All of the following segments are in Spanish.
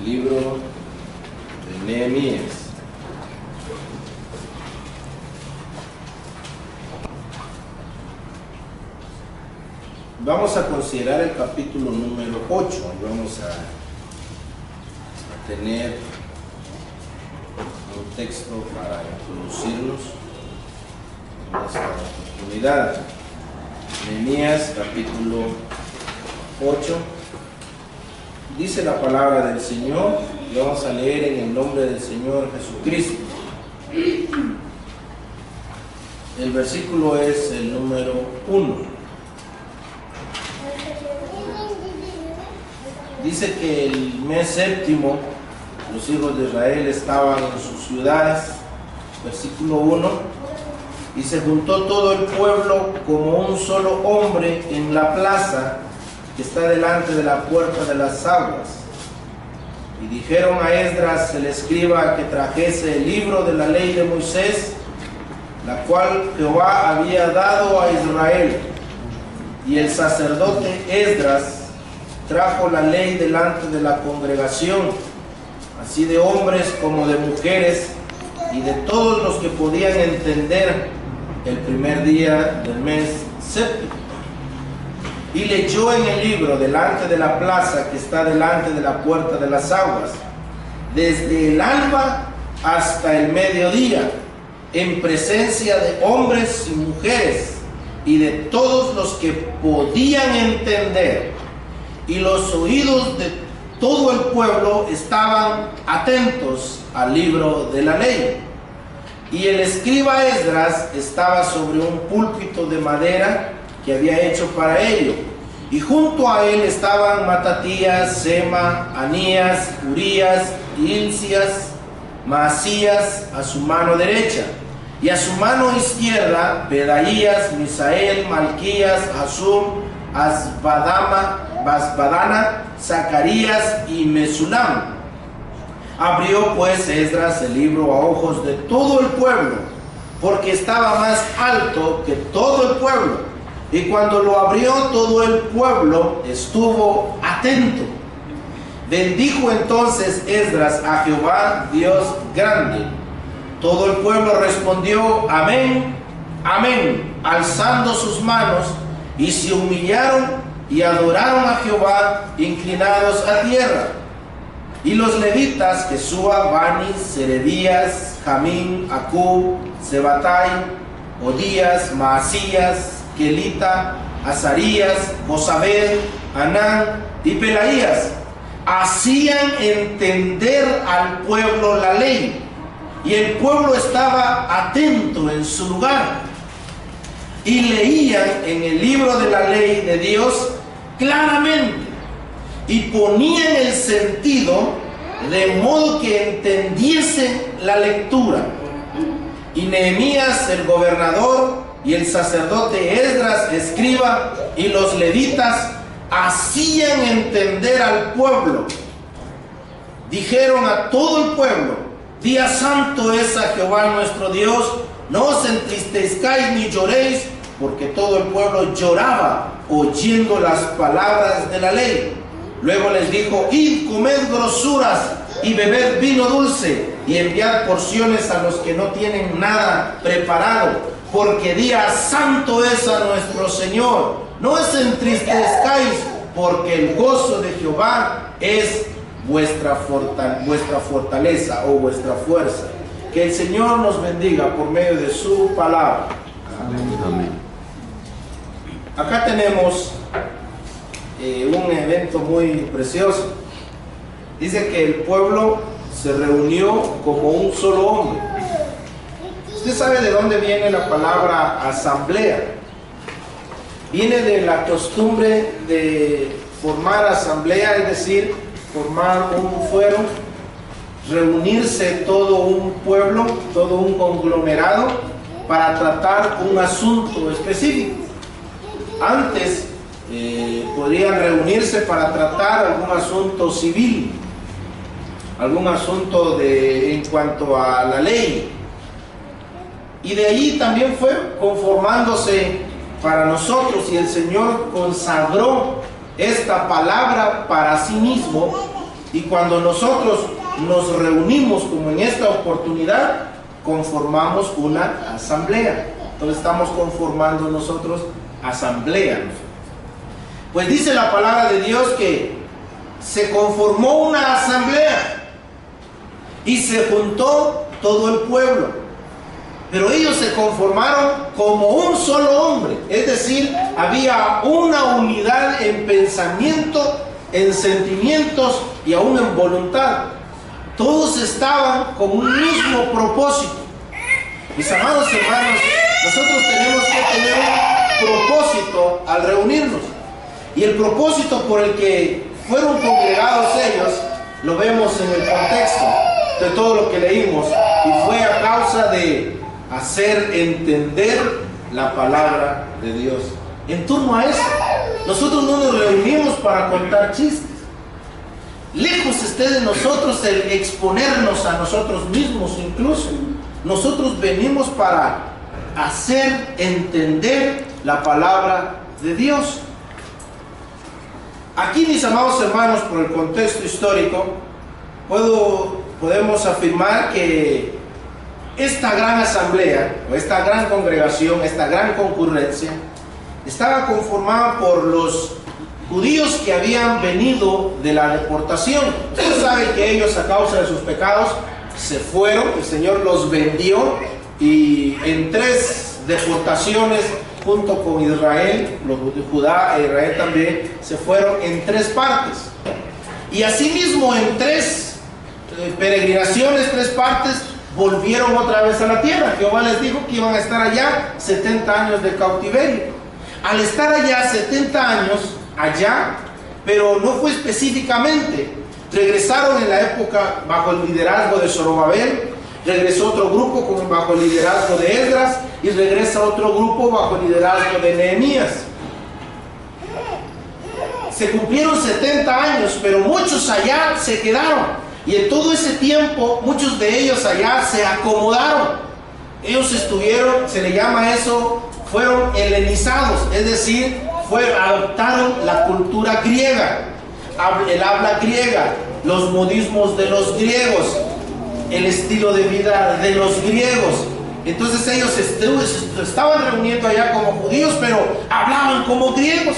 libro de Nehemías. Vamos a considerar el capítulo número 8 y vamos a tener un texto para introducirnos en esta oportunidad. Nehemías capítulo 8. Dice la palabra del Señor y vamos a leer en el nombre del Señor Jesucristo. El versículo es el número 1. Dice que el mes séptimo los hijos de Israel estaban en sus ciudades, versículo 1, y se juntó todo el pueblo como un solo hombre en la plaza que está delante de la puerta de las aguas. Y dijeron a Esdras el escriba que trajese el libro de la ley de Moisés, la cual Jehová había dado a Israel. Y el sacerdote Esdras trajo la ley delante de la congregación, así de hombres como de mujeres, y de todos los que podían entender, el primer día del mes séptimo. Y leyó en el libro delante de la plaza que está delante de la puerta de las aguas, desde el alba hasta el mediodía, en presencia de hombres y mujeres, y de todos los que podían entender. Y los oídos de todo el pueblo estaban atentos al libro de la ley. Y el escriba Esdras estaba sobre un púlpito de madera que había hecho para ello. Y junto a él estaban Matatías, Sema, Anías, Urías, Hilcías, Maasías a su mano derecha. Y a su mano izquierda, Pedaías, Misael, Malquías, Hasum, Basbadana, Zacarías y Mesulam. Abrió pues Esdras el libro a ojos de todo el pueblo, porque estaba más alto que todo el pueblo. Y cuando lo abrió, todo el pueblo estuvo atento. Bendijo entonces Esdras a Jehová, Dios grande. Todo el pueblo respondió: amén, amén, alzando sus manos, y se humillaron y adoraron a Jehová, inclinados a tierra. Y los levitas, Jesúa, Bani, Serebías, Jamín, Acub, Sebatai, Odías, Maasías, Kelita, Azarías, Josabed, Anán y Pelaías, hacían entender al pueblo la ley, y el pueblo estaba atento en su lugar, y leían en el libro de la ley de Dios claramente, y ponían el sentido de modo que entendiesen la lectura. Y Nehemías el gobernador y el sacerdote Esdras escriba y los levitas hacían entender al pueblo. Dijeron a todo el pueblo: día santo es a Jehová nuestro Dios, no os entristezcáis ni lloréis, porque todo el pueblo lloraba oyendo las palabras de la ley. Luego les dijo: id, comed grosuras y bebed vino dulce, y enviad porciones a los que no tienen nada preparado, porque día santo es a nuestro Señor. No os entristezcáis, porque el gozo de Jehová es vuestra fortaleza o vuestra fuerza. Que el Señor nos bendiga por medio de su palabra. Amén. Amén. Acá tenemos un evento muy precioso. Dice que el pueblo se reunió como un solo hombre. Usted sabe de dónde viene la palabra asamblea. Viene de la costumbre de formar asamblea, es decir, formar un fuero, reunirse todo un pueblo, todo un conglomerado para tratar un asunto específico. Antes podrían reunirse para tratar algún asunto civil, algún asunto en cuanto a la ley, y de ahí también fue conformándose para nosotros, y el Señor consagró esta palabra para sí mismo Y cuando nosotros nos reunimos como en esta oportunidad, conformamos una asamblea. Entonces estamos conformando nosotros asamblea. Pues dice la palabra de Dios que se conformó una asamblea y se juntó todo el pueblo. Pero ellos se conformaron como un solo hombre. Es decir, había una unidad en pensamiento, en sentimientos y aún en voluntad. Todos estaban con un mismo propósito. Mis amados hermanos, nosotros tenemos que tener un propósito al reunirnos. Y el propósito por el que fueron congregados ellos, lo vemos en el contexto de todo lo que leímos. Y fue a causa de hacer entender la palabra de Dios. En torno a eso, nosotros no nos reunimos para contar chistes. Lejos esté de nosotros el exponernos a nosotros mismos incluso. Nosotros venimos para hacer entender la palabra de Dios. Aquí, mis amados hermanos, por el contexto histórico, podemos afirmar que esta gran asamblea, o esta gran congregación, esta gran concurrencia, estaba conformada por los judíos que habían venido de la deportación. Ustedes saben que ellos, a causa de sus pecados, se fueron. El Señor los vendió, y en 3 deportaciones junto con Israel, los de Judá e Israel también, se fueron en 3 partes. Y asimismo en 3 peregrinaciones, 3 partes, volvieron otra vez a la tierra. Jehová les dijo que iban a estar allá 70 años de cautiverio. Al estar allá 70 años, allá, pero no fue específicamente, regresaron en la época bajo el liderazgo de Zorobabel, regresó otro grupo bajo el liderazgo de Esdras, y regresa otro grupo bajo el liderazgo de Nehemías. Se cumplieron 70 años, pero muchos allá se quedaron. Y en todo ese tiempo, muchos de ellos allá se acomodaron. Ellos estuvieron, se le llama eso, fueron helenizados, es decir, adoptaron la cultura griega, el habla griega, los modismos de los griegos, el estilo de vida de los griegos. Entonces ellos estaban reuniendo allá como judíos, pero hablaban como griegos.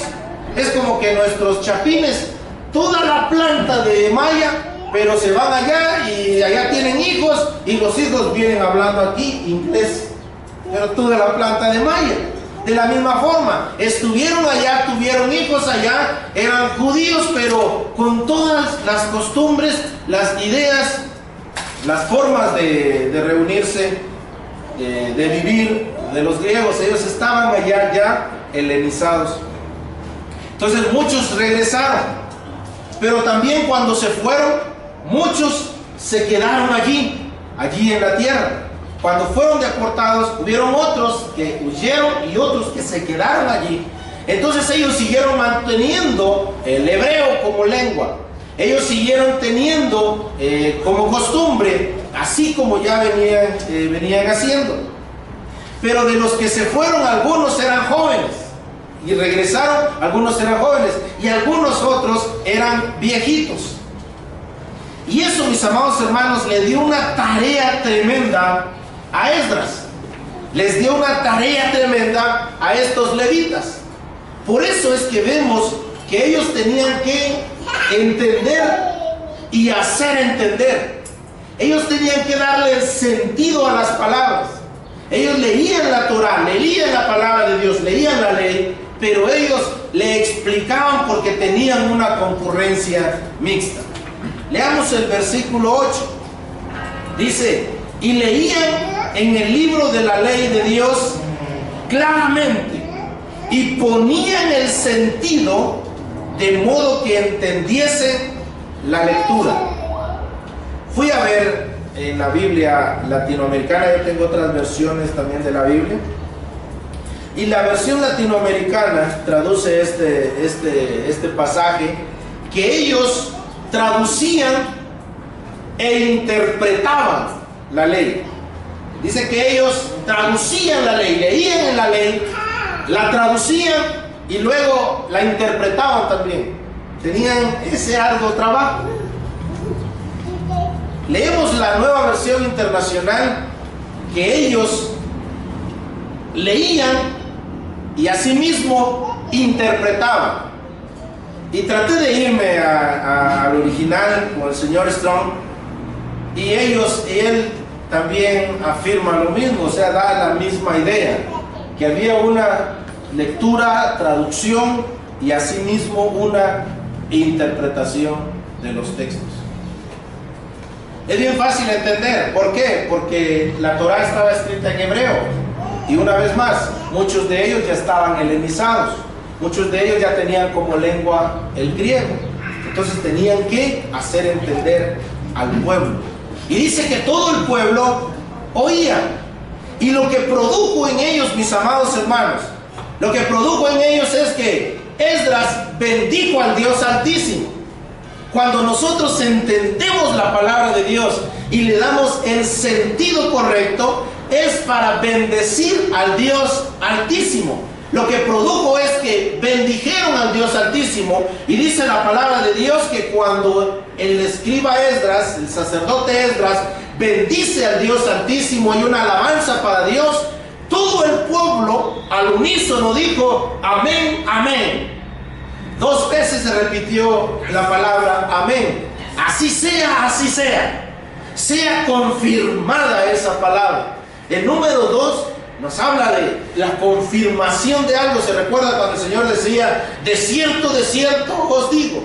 Es como que nuestros chapines, toda la planta de Maya, pero se van allá y allá tienen hijos, y los hijos vienen hablando aquí inglés, pero toda la planta de Maya. De la misma forma, estuvieron allá, tuvieron hijos allá, eran judíos, pero con todas las costumbres, las ideas, las formas de reunirse, de vivir de los griegos. Ellos estaban allá ya helenizados. Entonces muchos regresaron, pero también cuando se fueron, muchos se quedaron allí en la tierra. Cuando fueron deportados, hubieron otros que huyeron y otros que se quedaron allí. Entonces ellos siguieron manteniendo el hebreo como lengua. Ellos siguieron teniendo como costumbre, así como ya venían haciendo. Pero de los que se fueron, algunos eran jóvenes y regresaron, algunos eran jóvenes y algunos otros eran viejitos. Y eso, mis amados hermanos, le dio una tarea tremenda a Esdras. Les dio una tarea tremenda a estos levitas. Por eso es que vemos que ellos tenían que entender y hacer entender. Ellos tenían que darle sentido a las palabras. Ellos leían la Torá, leían la palabra de Dios, leían la ley, pero ellos le explicaban porque tenían una concurrencia mixta. Leamos el versículo 8. Dice: y leían en el libro de la ley de Dios claramente, y ponían el sentido de modo que entendiesen la lectura. Fui a ver en la Biblia latinoamericana, yo tengo otras versiones también de la Biblia, y la versión latinoamericana traduce este pasaje, que ellos traducían e interpretaban la ley. Dice que ellos traducían la ley, leían en la ley, la traducían y luego la interpretaban también. Tenían ese arduo trabajo. Leemos la Nueva Versión Internacional, que ellos leían y asimismo interpretaban. Y traté de irme al original con el señor Strong, y él también afirma lo mismo, o sea, da la misma idea, que había una lectura, traducción y asimismo una interpretación de los textos. Es bien fácil entender. ¿Por qué? Porque la Torá estaba escrita en hebreo, y una vez más, muchos de ellos ya estaban helenizados, muchos de ellos ya tenían como lengua el griego, entonces tenían que hacer entender al pueblo. Y dice que todo el pueblo oía, y lo que produjo en ellos, mis amados hermanos, lo que produjo en ellos es que Esdras bendijo al Dios Altísimo. Cuando nosotros entendemos la palabra de Dios y le damos el sentido correcto, es para bendecir al Dios Altísimo. Lo que produjo es que bendijeron al Dios Altísimo, y dice la palabra de Dios que cuando el escriba Esdras, el sacerdote Esdras, bendice al Dios Altísimo y una alabanza para Dios, todo el pueblo al unísono dijo amén, amén. 2 veces se repitió la palabra amén. Así sea, así sea. Sea confirmada esa palabra. El número 2 nos habla de la confirmación de algo. Se recuerda cuando el Señor decía: de cierto os digo.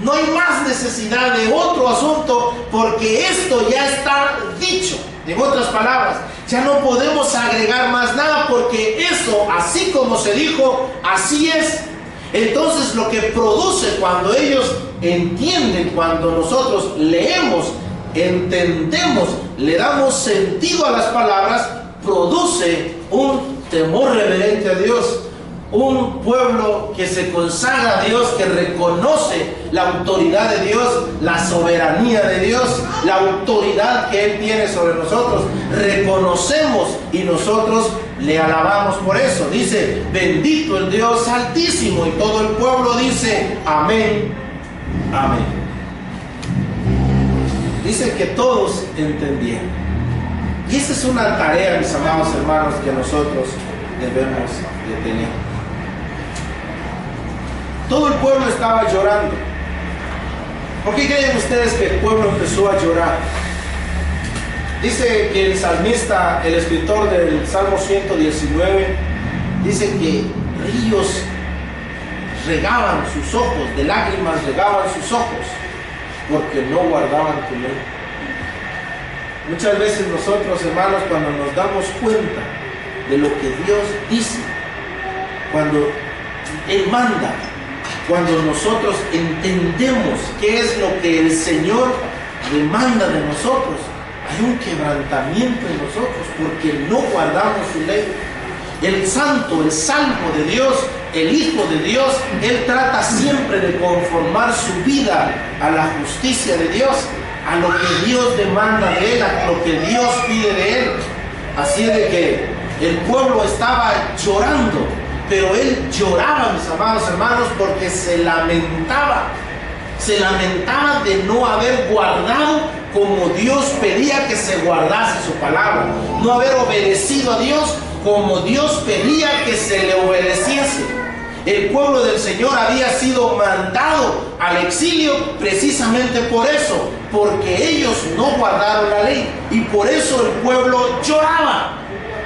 No hay más necesidad de otro asunto, porque esto ya está dicho. En otras palabras, ya no podemos agregar más nada, porque eso, así como se dijo, así es. Entonces, lo que produce cuando ellos entienden, cuando nosotros leemos, entendemos, le damos sentido a las palabras, produce un temor reverente a Dios, un pueblo que se consagra a Dios, que reconoce la autoridad de Dios, la soberanía de Dios, la autoridad que Él tiene sobre nosotros. Reconocemos y nosotros le alabamos por eso. Dice: bendito el Dios Altísimo, y todo el pueblo dice amén, amén. Dice que todos entendieron. Y esa es una tarea, mis amados hermanos, que nosotros debemos de tener. Todo el pueblo estaba llorando. ¿Por qué creen ustedes que el pueblo empezó a llorar? Dice que el salmista, el escritor del Salmo 119, dice que ríos regaban sus ojos, de lágrimas regaban sus ojos, porque no guardaban tu ley. Muchas veces nosotros, hermanos, cuando nos damos cuenta de lo que Dios dice, cuando Él manda, cuando nosotros entendemos qué es lo que el Señor demanda de nosotros, hay un quebrantamiento en nosotros, porque no guardamos su ley. El santo, el salvo de Dios, el Hijo de Dios, Él trata siempre de conformar su vida a la justicia de Dios, a lo que Dios demanda de Él, a lo que Dios pide de Él. Así es de que el pueblo estaba llorando, pero él lloraba, mis amados hermanos, porque se lamentaba de no haber guardado como Dios pedía que se guardase su palabra, no haber obedecido a Dios como Dios pedía que se le obedeciese. El pueblo del Señor había sido mandado al exilio precisamente por eso, porque ellos no guardaron la ley, y por eso el pueblo lloraba.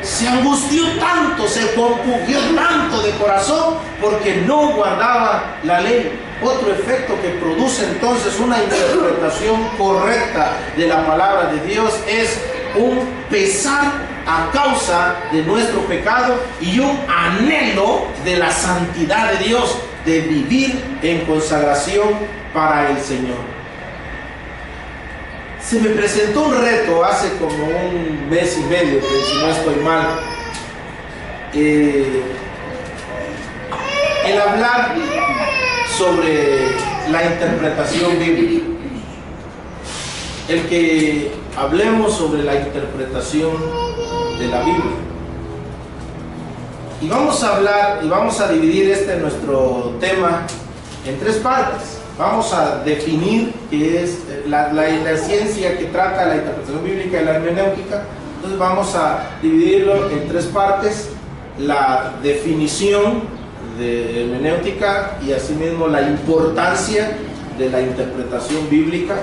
Se angustió tanto, se compungió tanto de corazón, porque no guardaba la ley. Otro efecto que produce entonces una interpretación correcta de la palabra de Dios es un pesar a causa de nuestro pecado y un anhelo de la santidad de Dios, de vivir en consagración para el Señor. Se me presentó un reto hace como un mes y medio, que si no estoy mal, el hablar sobre la interpretación bíblica, el que hablemos sobre la interpretación de la Biblia. Y vamos a hablar y vamos a dividir nuestro tema en 3 partes. vamos a definir qué es la ciencia que trata la interpretación bíblica y la hermenéutica. Entonces vamos a dividirlo en tres partes: la definición de hermenéutica y asimismo la importancia de la interpretación bíblica.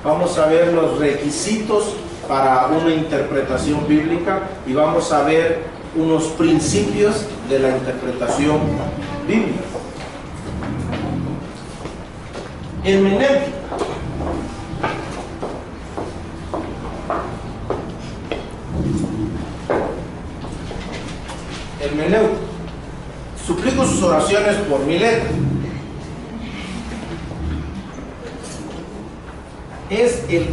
Vamos a ver los requisitos para una interpretación bíblica y vamos a ver unos principios de la interpretación bíblica. Hermenéutica. Hermenéutica. Suplico sus oraciones por mi letra. Es el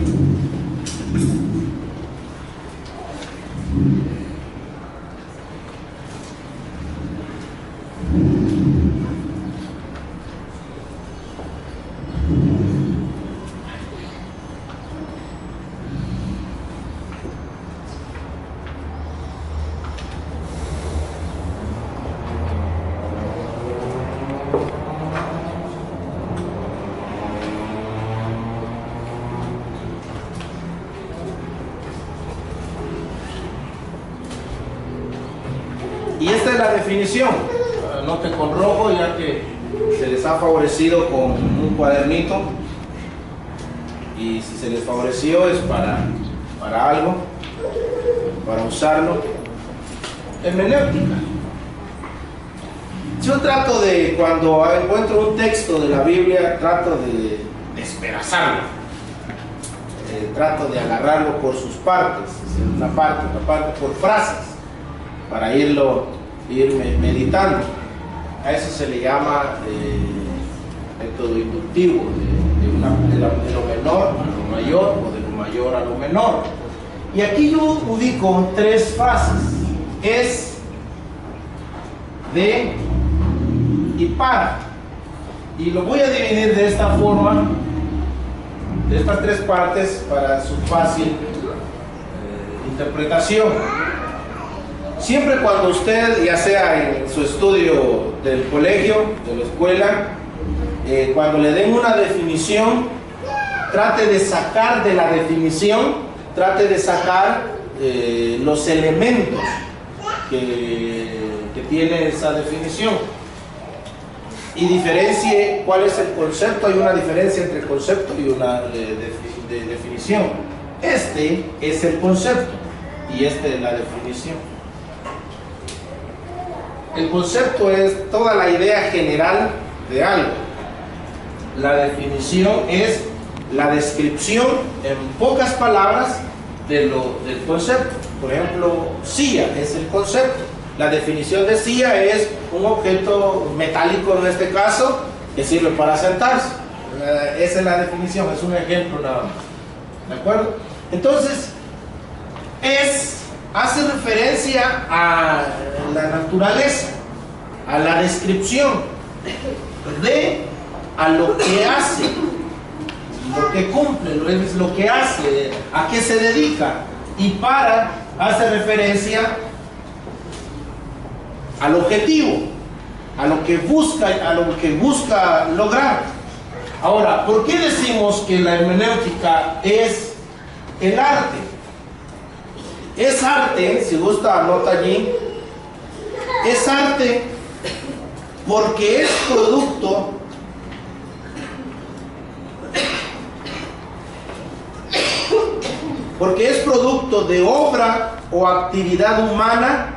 y esta es la definición. Anote con rojo, ya que se les ha favorecido con un cuadernito, y si se les favoreció es para algo, para usarlo. Hermenéutica. Yo trato de, cuando encuentro un texto de la Biblia, trato de despedazarlo, trato de agarrarlo por sus partes, una parte por frases, para ir meditando. A eso se le llama método inductivo, de lo menor a lo mayor o de lo mayor a lo menor. Y aquí yo ubico tres fases: es, de y para. Y lo voy a dividir de esta forma, de estas tres partes, para su fácil interpretación. Siempre cuando usted, ya sea en su estudio del colegio, de la escuela, cuando le den una definición, trate de sacar de la definición, los elementos que tiene esa definición, y diferencie cuál es el concepto. Hay una diferencia entre concepto y una definición. Este es el concepto y esta es la definición. El concepto es toda la idea general de algo. La definición es la descripción en pocas palabras del concepto. Por ejemplo, silla es el concepto. La definición de silla es un objeto metálico, en este caso, que sirve para sentarse. Esa es la definición, es un ejemplo nada más. ¿De acuerdo? Entonces, hace referencia a la naturaleza, a la descripción a lo que hace, lo que cumple, lo que hace, a qué se dedica. Y para hace referencia al objetivo, a lo que busca lograr. Ahora, ¿por qué decimos que la hermenéutica es el arte? Es arte, si gusta anota allí, es arte porque es producto de obra o actividad humana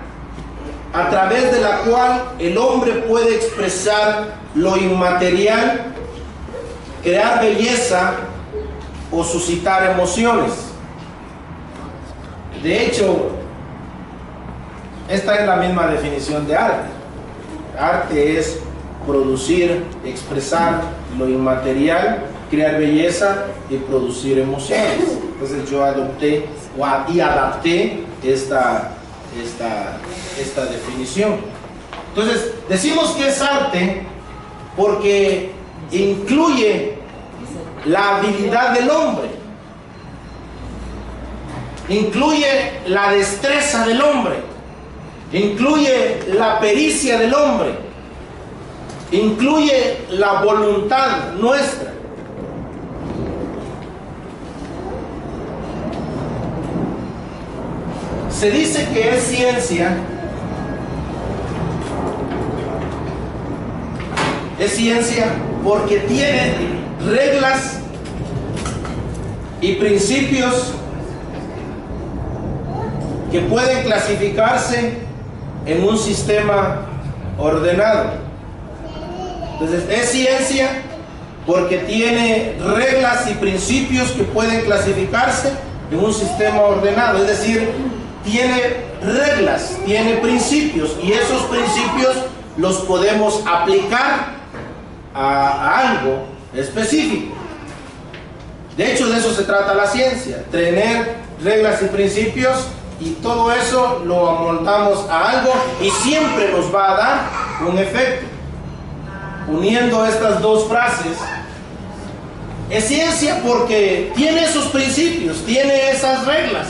a través de la cual el hombre puede expresar lo inmaterial, crear belleza o suscitar emociones. De hecho, esta es la misma definición de arte. Arte es producir, expresar lo inmaterial, crear belleza y producir emociones. Entonces yo adopté y adapté esta definición. Entonces decimos que es arte porque incluye la habilidad del hombre, incluye la destreza del hombre, incluye la pericia del hombre, incluye la voluntad nuestra. Se dice que es ciencia. Es ciencia porque tiene reglas y principios que pueden clasificarse en un sistema ordenado. Entonces, es ciencia porque tiene reglas y principios que pueden clasificarse en un sistema ordenado. Es decir, tiene reglas, tiene principios, y esos principios los podemos aplicar a algo específico. De hecho, de eso se trata la ciencia, tener reglas y principios, y todo eso lo amoldamos a algo y siempre nos va a dar un efecto. Uniendo estas dos frases, es ciencia porque tiene esos principios, tiene esas reglas,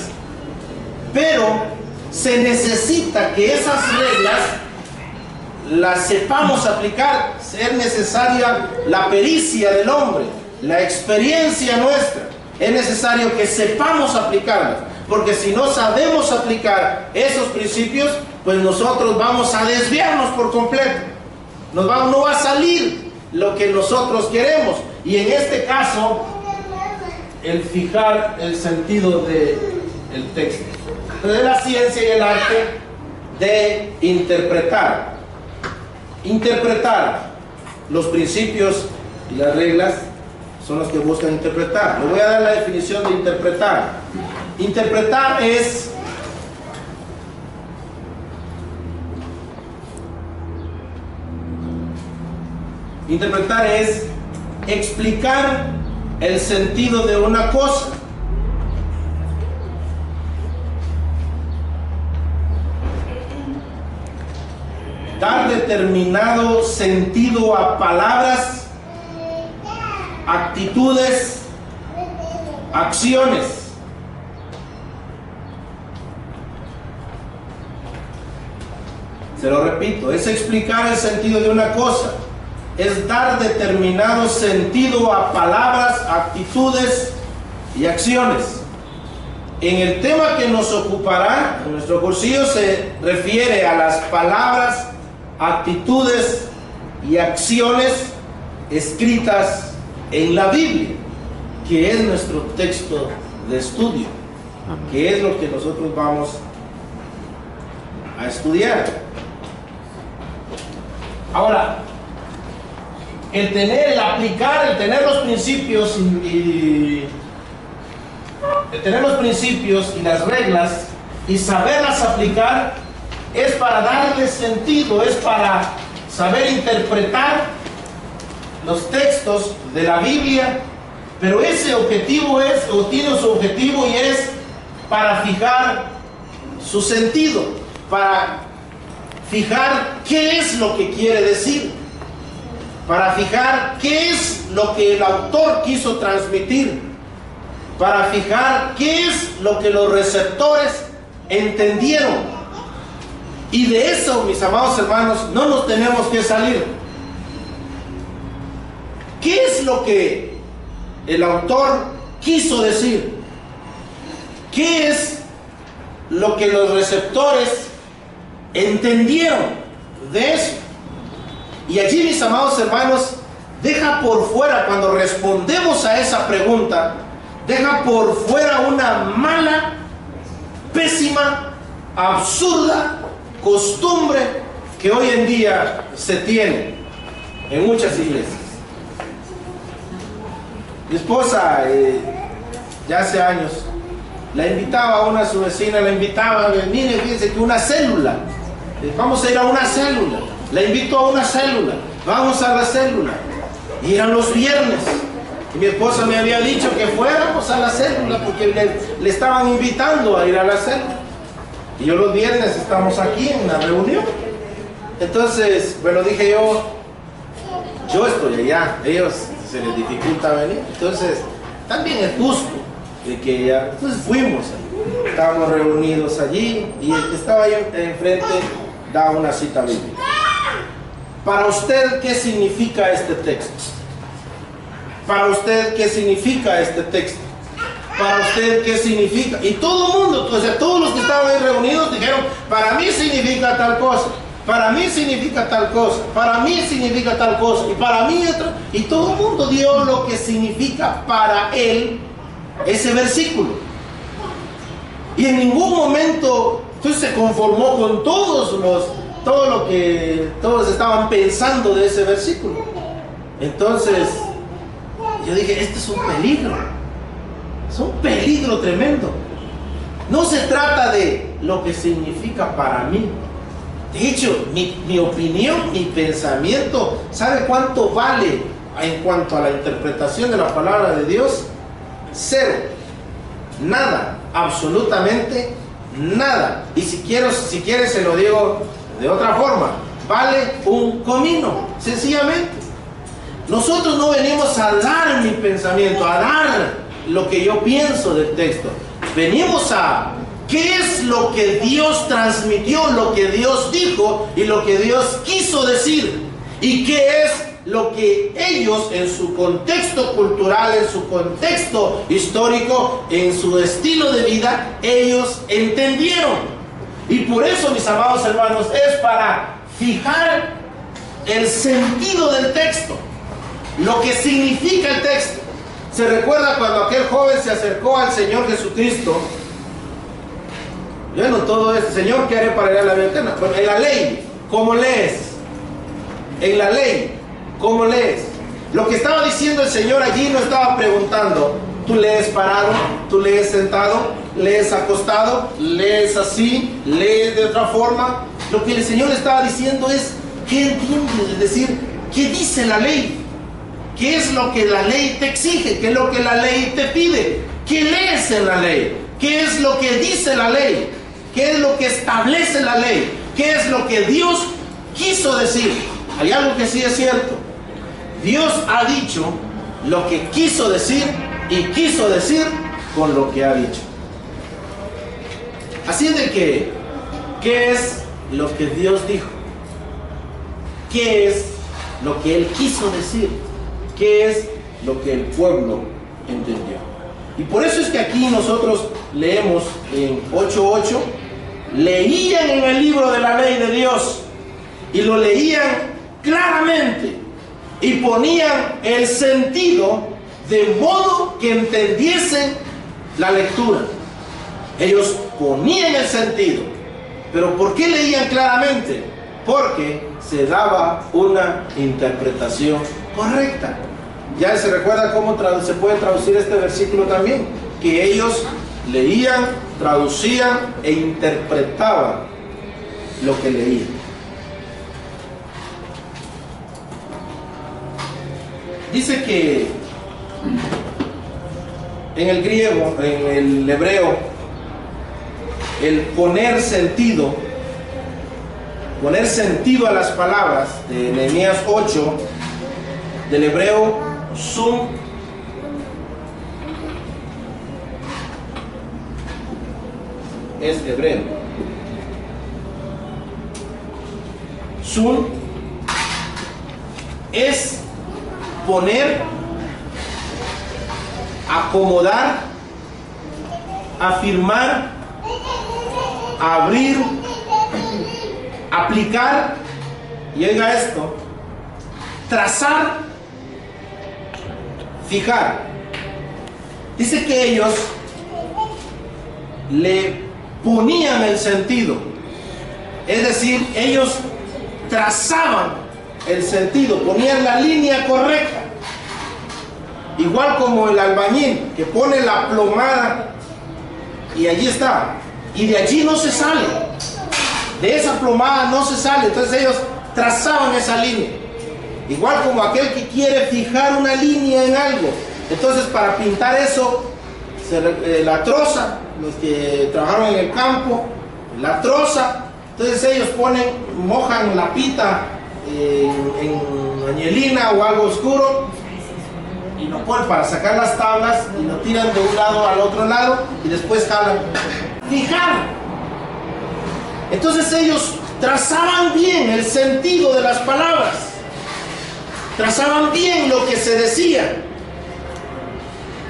pero se necesita que esas reglas las sepamos aplicar. Es necesaria la pericia del hombre, la experiencia nuestra. Es necesario que sepamos aplicarlas, porque si no sabemos aplicar esos principios, pues nosotros vamos a desviarnos por completo. No va a salir lo que nosotros queremos. Y en este caso, el fijar el sentido del texto. Entonces, la ciencia y el arte de interpretar. Interpretar los principios y las reglas son los que buscan interpretar. Le voy a dar la definición de interpretar. Interpretar es explicar el sentido de una cosa. Dar determinado sentido a palabras, actitudes, acciones. Se lo repito, es explicar el sentido de una cosa. Es dar determinado sentido a palabras, actitudes y acciones. En el tema que nos ocupará, en nuestro cursillo, se refiere a las palabras, actitudes y acciones escritas en la Biblia, que es nuestro texto de estudio, que es lo que nosotros vamos a estudiar. Ahora, el aplicar, el tener los principios y las reglas y saberlas aplicar es para darle sentido, es para saber interpretar los textos de la Biblia, pero ese objetivo tiene su objetivo y es para fijar su sentido, para fijar qué es lo que quiere decir, para fijar qué es lo que el autor quiso transmitir, para fijar qué es lo que los receptores entendieron. Y de eso, mis amados hermanos, no nos tenemos que salir. ¿Qué es lo que el autor quiso decir? ¿Qué es lo que los receptores entendieron de eso? Y allí, mis amados hermanos, deja por fuera, cuando respondemos a esa pregunta, deja por fuera una mala, pésima, absurda costumbre que hoy en día se tiene en muchas iglesias. Mi esposa, ya hace años, la invitaba a su vecina, la invitaba, mire, fíjense que una célula, vamos a ir a una célula, la invito a una célula, vamos a la célula, y eran los viernes, y mi esposa me había dicho que fuéramos a la célula, porque le estaban invitando a ir a la célula, y yo los viernes estamos aquí en la reunión. Entonces, bueno, dije yo estoy allá, ellos se les dificulta venir, entonces también es justo de que ya, entonces fuimos, estábamos reunidos allí y el que estaba ahí enfrente daba una cita bíblica. Para usted, ¿qué significa este texto? Para usted, ¿qué significa este texto? Para usted, ¿qué significa? Y todo el mundo, o sea, todos los que estaban ahí reunidos dijeron, para mí significa tal cosa, para mí significa tal cosa, para mí significa tal cosa, y para mí otra. Y todo el mundo dio lo que significa para él ese versículo. Y en ningún momento se conformó con todo lo que todos estaban pensando de ese versículo. Entonces, yo dije, este es un peligro. Es un peligro tremendo. No se trata de lo que significa para mí. De hecho, mi opinión, mi pensamiento, ¿sabe cuánto vale en cuanto a la interpretación de la palabra de Dios? Cero. Nada. Absolutamente nada. Y si quieres se lo digo de otra forma. Vale un comino. Sencillamente. Nosotros no venimos a dar mi pensamiento, a dar lo que yo pienso del texto. Venimos a qué es lo que Dios transmitió, lo que Dios dijo y lo que Dios quiso decir. Y qué es lo que ellos en su contexto cultural, en su contexto histórico, en su estilo de vida, ellos entendieron. Y por eso, mis amados hermanos, es para fijar el sentido del texto, lo que significa el texto. Se recuerda cuando aquel joven se acercó al Señor Jesucristo. Bueno, todo esto, Señor, ¿qué haré para ir a la vida eterna? Bueno, en la ley, ¿cómo lees? En la ley, ¿cómo lees? Lo que estaba diciendo el Señor allí no estaba preguntando, tú lees parado, tú lees sentado, lees acostado, lees así, lees de otra forma. Lo que el Señor estaba diciendo es, ¿qué entiendes? Es decir, ¿qué dice la ley? ¿Qué es lo que la ley te exige? ¿Qué es lo que la ley te pide? ¿Qué lees en la ley? ¿Qué es lo que dice la ley? ¿Qué es lo que establece la ley? ¿Qué es lo que Dios quiso decir? Hay algo que sí es cierto. Dios ha dicho lo que quiso decir y quiso decir con lo que ha dicho. Así de que, ¿qué es lo que Dios dijo? ¿Qué es lo que Él quiso decir? ¿Qué es lo que el pueblo entendió? Y por eso es que aquí nosotros leemos en 8:8, leían en el libro de la ley de Dios y lo leían claramente y ponían el sentido de modo que entendiesen la lectura. Ellos ponían el sentido. ¿Pero por qué leían claramente? Porque se daba una interpretación correcta. Ya se recuerda cómo se puede traducir este versículo también, que ellos leían, traducían e interpretaban lo que leían. Dice que en el griego, en el hebreo, el poner sentido a las palabras de Nehemías 8, del hebreo sum, es hebreo. Sum es poner, acomodar, afirmar, abrir, aplicar, y oiga esto, trazar, fijar. Dice que ellos le ponían el sentido, es decir, ellos trazaban el sentido, ponían la línea correcta, igual como el albañil que pone la plomada y allí está, y de allí no se sale, de esa plomada no se sale. Entonces ellos trazaban esa línea, igual como aquel que quiere fijar una línea en algo. Entonces para pintar eso la troza, los que trabajaron en el campo, la troza. Entonces ellos mojan la pita en añelina o algo oscuro y lo ponen para sacar las tablas y lo tiran de un lado al otro lado y después jalan. Fijar. Entonces ellos trazaban bien el sentido de las palabras, trazaban bien lo que se decía,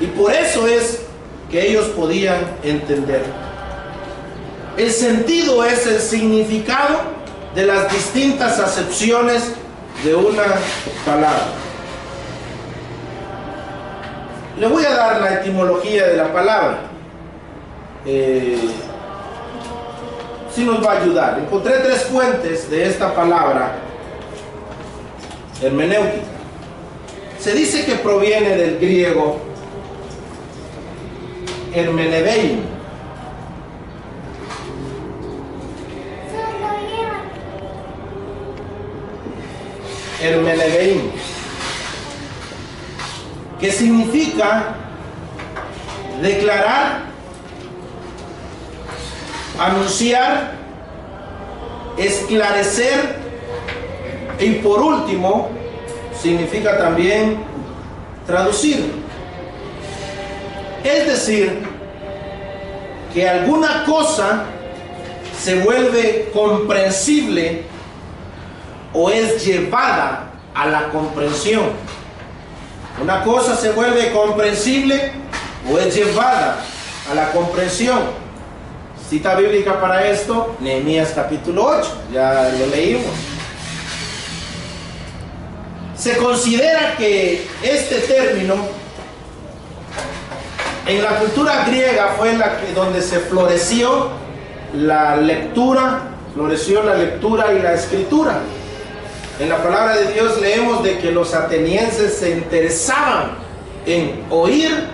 y por eso es que ellos podían entender. El sentido es el significado de las distintas acepciones de una palabra. Le voy a dar la etimología de la palabra. Sí nos va a ayudar. Encontré 3 fuentes de esta palabra hermenéutica. Se dice que proviene del griego hermenedein. Hermenedein, que significa declarar, anunciar, esclarecer, y por último significa también traducir. Es decir, que alguna cosa se vuelve comprensible o es llevada a la comprensión. Una cosa se vuelve comprensible o es llevada a la comprensión. Cita bíblica para esto, Nehemías capítulo 8, ya lo leímos. Se considera que este término en la cultura griega fue donde se floreció la lectura, y la escritura. En la palabra de Dios leemos de que los atenienses se interesaban en oír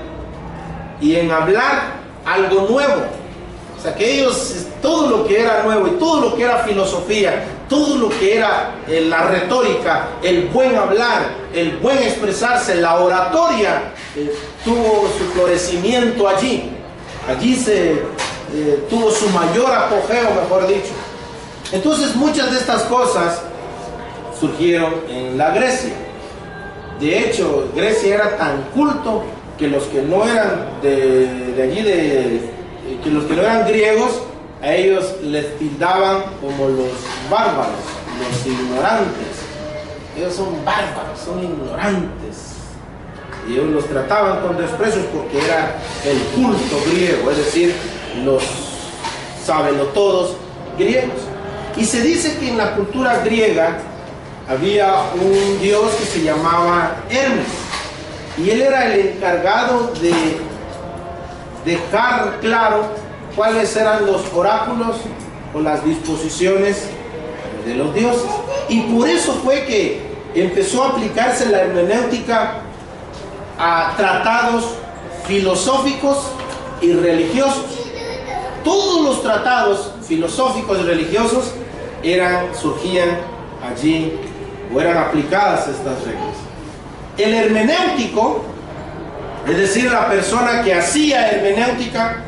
y en hablar algo nuevo. O sea, que ellos, todo lo que era nuevo y todo lo que era filosofía, todo lo que era la retórica, el buen hablar, el buen expresarse, la oratoria, tuvo su florecimiento allí. Allí se tuvo su mayor apogeo, mejor dicho. Entonces muchas de estas cosas surgieron en la Grecia. De hecho, Grecia era tan culto que los que no eran que los que no eran griegos, a ellos les tildaban como los bárbaros, los ignorantes. Ellos son bárbaros, son ignorantes. Y ellos los trataban con desprecios porque era el culto griego, es decir, los sabelotodos griegos. Y se dice que en la cultura griega había un dios que se llamaba Hermes, y él era el encargado de dejar claro cuáles eran los oráculos o las disposiciones de los dioses. Y por eso fue que empezó a aplicarse la hermenéutica a tratados filosóficos y religiosos. Todos los tratados filosóficos y religiosos surgían allí, o eran aplicadas estas reglas. El hermenéutico, es decir, la persona que hacía hermenéutica,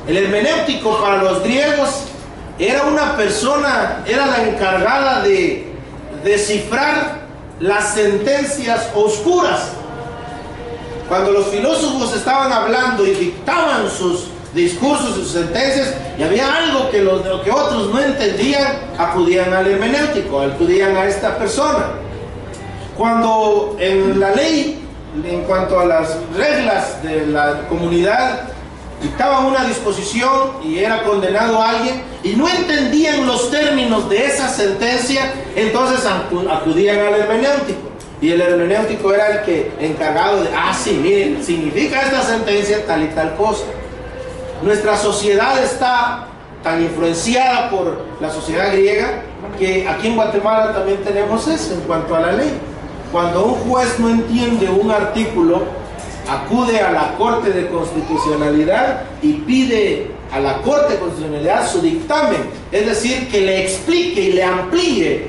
el hermenéutico para los griegos era una persona, era la encargada de descifrar las sentencias oscuras. Cuando los filósofos estaban hablando y dictaban sus discursos y sus sentencias, y había algo que otros no entendían, acudían al hermenéutico, acudían a esta persona. Cuando en la ley, en cuanto a las reglas de la comunidad, dictaban una disposición y era condenado a alguien y no entendían los términos de esa sentencia, entonces acudían al hermenéutico. Y el hermenéutico era el que encargado de, sí, miren, significa esta sentencia tal y tal cosa. Nuestra sociedad está tan influenciada por la sociedad griega que aquí en Guatemala también tenemos eso en cuanto a la ley. Cuando un juez no entiende un artículo, acude a la Corte de Constitucionalidad y pide a la Corte de Constitucionalidad su dictamen, es decir, que le explique y le amplíe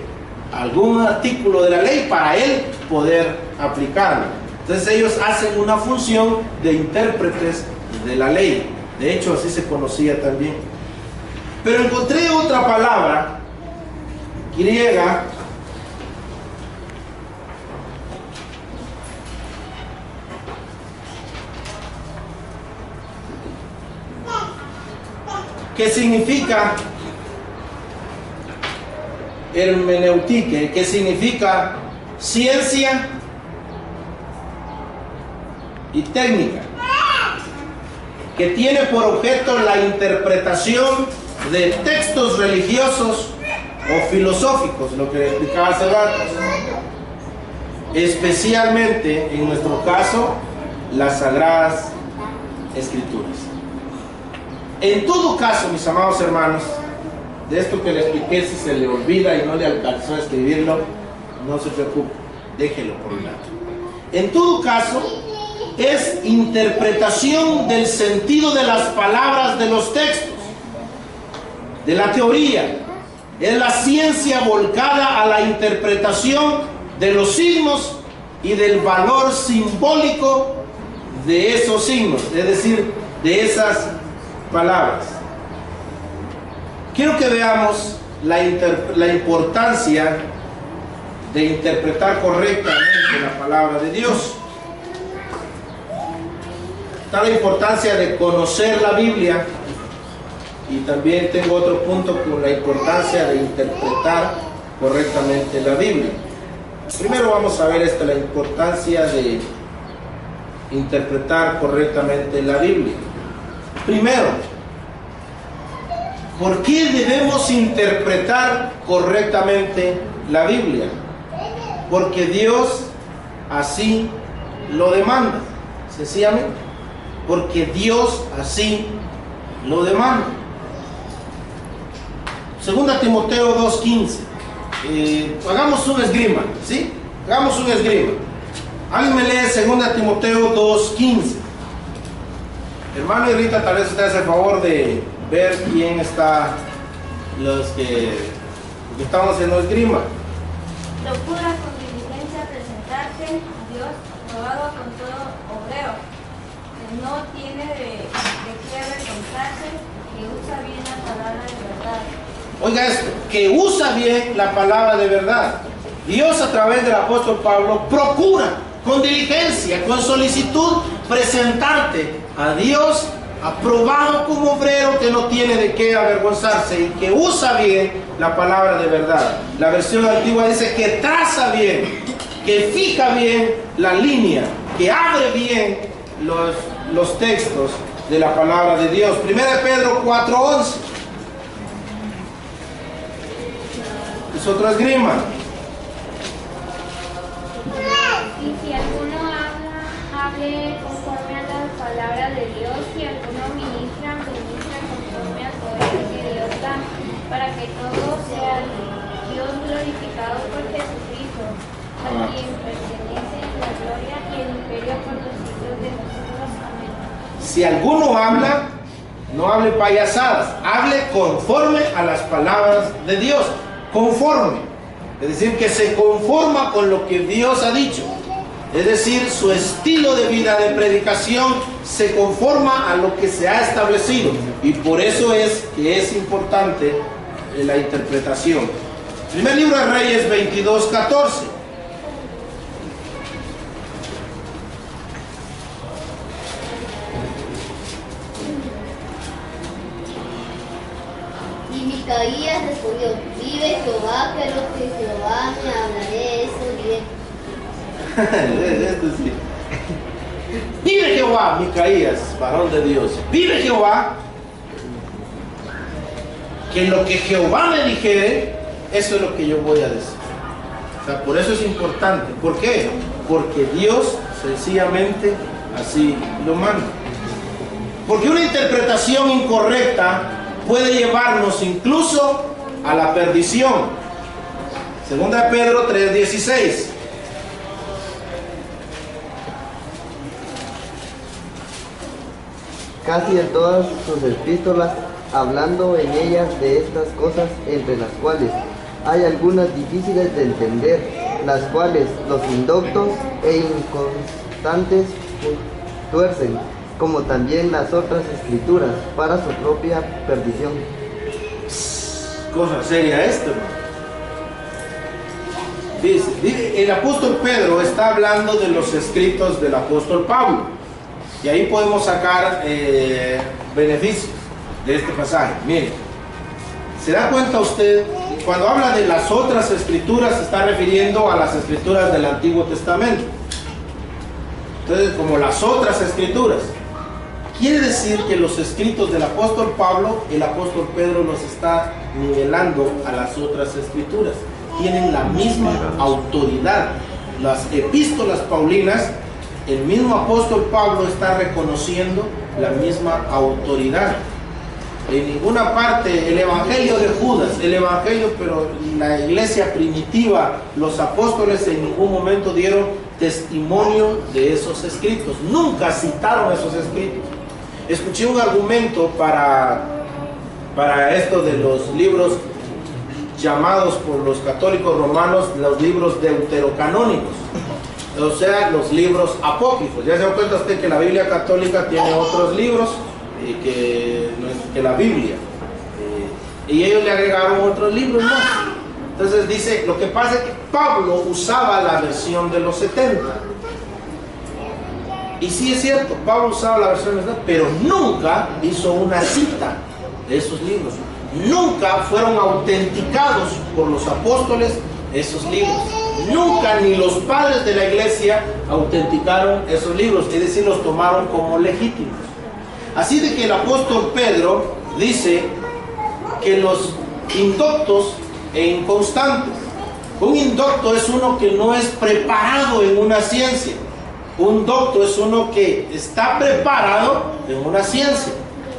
algún artículo de la ley para él poder aplicarlo. Entonces ellos hacen una función de intérpretes de la ley. De hecho, así se conocía también. Pero encontré otra palabra griega que significa hermenéutica, que significa ciencia y técnica, que tiene por objeto la interpretación de textos religiosos o filosóficos, lo que explicaba hace rato, especialmente en nuestro caso las Sagradas Escrituras. En todo caso, mis amados hermanos, de esto que le expliqué, si se le olvida y no le alcanzó a escribirlo, no se preocupe, déjelo por un lado. En todo caso, es interpretación del sentido de las palabras de los textos, de la teoría. Es la ciencia volcada a la interpretación de los signos y del valor simbólico de esos signos, es decir, de esas palabras. Quiero que veamos la importancia de interpretar correctamente la palabra de Dios. Está la importancia de conocer la Biblia, y también tengo otro punto con la importancia de interpretar correctamente la Biblia. Primero vamos a ver la importancia de interpretar correctamente la Biblia. Primero, ¿por qué debemos interpretar correctamente la Biblia? Porque Dios así lo demanda, sencillamente, porque Dios así lo demanda. Segunda Timoteo 2:15. Hagamos un esgrima, ¿sí? Hagamos un esgrima. Alguien me lee Segunda Timoteo 2:15. Hermano, y ahorita tal vez usted hace el favor de ver quién está, los que estamos en esgrima. Procura con diligencia presentarte a Dios aprobado con todo obrero, que no tiene de qué avergonzarse, que usa bien la palabra de verdad. Oiga esto, que usa bien la palabra de verdad. Dios, a través del apóstol Pablo, procura con diligencia, con solicitud, presentarte a Dios aprobado como obrero que no tiene de qué avergonzarse y que usa bien la palabra de verdad. La versión antigua dice que traza bien, que fija bien la línea, que abre bien los textos de la palabra de Dios. 1 Pedro 4:11. Es otro esgrima. Y si alguno hable conforme a las palabras de Dios, si alguno ministra conforme al poder que Dios da, para que todo sea Dios glorificado por Jesucristo, a quien pertenece la gloria y el imperio por los siglos de los siglos. Amén. Si alguno habla, no hable payasadas, hable conforme a las palabras de Dios. Conforme, es decir, que se conforma con lo que Dios ha dicho. Es decir, su estilo de vida de predicación se conforma a lo que se ha establecido. Y por eso es que es importante la interpretación. Primer libro de Reyes 22:14. Y Micaías respondió: vive Jehová, que lo que Jehová me hablaré, eso diré. Esto sí. Vive Jehová, Micaías, varón de Dios. Vive Jehová, que lo que Jehová me dijere, eso es lo que yo voy a decir. O sea, por eso es importante. ¿Por qué? Porque Dios sencillamente así lo manda. Porque una interpretación incorrecta puede llevarnos incluso a la perdición. Segunda de Pedro 3:16. Casi en todas sus epístolas, hablando en ellas de estas cosas, entre las cuales hay algunas difíciles de entender, las cuales los indoctos e inconstantes tuercen, como también las otras escrituras, para su propia perdición. Cosa seria esto. Dice, el apóstol Pedro está hablando de los escritos del apóstol Pablo. Y ahí podemos sacar beneficios de este pasaje. Miren, ¿se da cuenta usted cuando habla de las otras escrituras, se está refiriendo a las escrituras del Antiguo Testamento. Entonces, como las otras escrituras, quiere decir que los escritos del apóstol Pablo, el apóstol Pedro los está nivelando a las otras escrituras. Tienen la misma autoridad. Las epístolas paulinas, el mismo apóstol Pablo está reconociendo la misma autoridad. En ninguna parte el evangelio de Judas, pero la iglesia primitiva, los apóstoles en ningún momento dieron testimonio de esos escritos, nunca citaron esos escritos. Escuché un argumento para esto de los libros llamados por los católicos romanos los libros deuterocanónicos, o sea, los libros apócrifos. Ya se da cuenta usted que la Biblia católica tiene otros libros que la Biblia, y ellos le agregaron otros libros más. Entonces dice, lo que pasa es que Pablo usaba la versión de los 70, y sí es cierto, Pablo usaba la versión de los 70, pero nunca hizo una cita de esos libros, nunca fueron autenticados por los apóstoles esos libros, nunca ni los padres de la iglesia autenticaron esos libros, es decir, los tomaron como legítimos. Así de que el apóstol Pedro dice que los indoctos e inconstantes, un indocto es uno que no es preparado en una ciencia, un docto es uno que está preparado en una ciencia.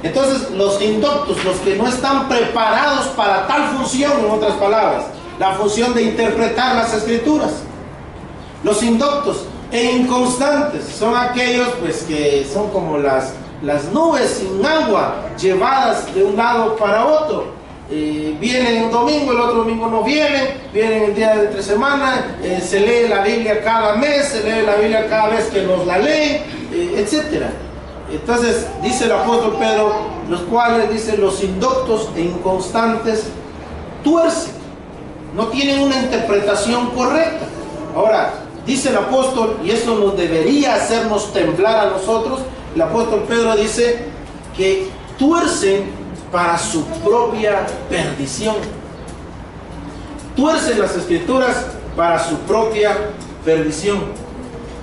Entonces los indoctos, los que no están preparados para tal función, en otras palabras, la función de interpretar las escrituras. Los indoctos e inconstantes son aquellos pues que son como las nubes sin agua, llevadas de un lado para otro. Vienen un domingo, el otro domingo no vienen el día de entre semana, se lee la Biblia cada mes, se lee la Biblia cada vez que nos la leen, etc. Entonces dice el apóstol Pedro, los cuales, dice, los indoctos e inconstantes tuercen, no tienen una interpretación correcta. Ahora, dice el apóstol, y eso nos debería hacernos temblar a nosotros, el apóstol Pedro dice que tuercen para su propia perdición. Tuercen las escrituras para su propia perdición.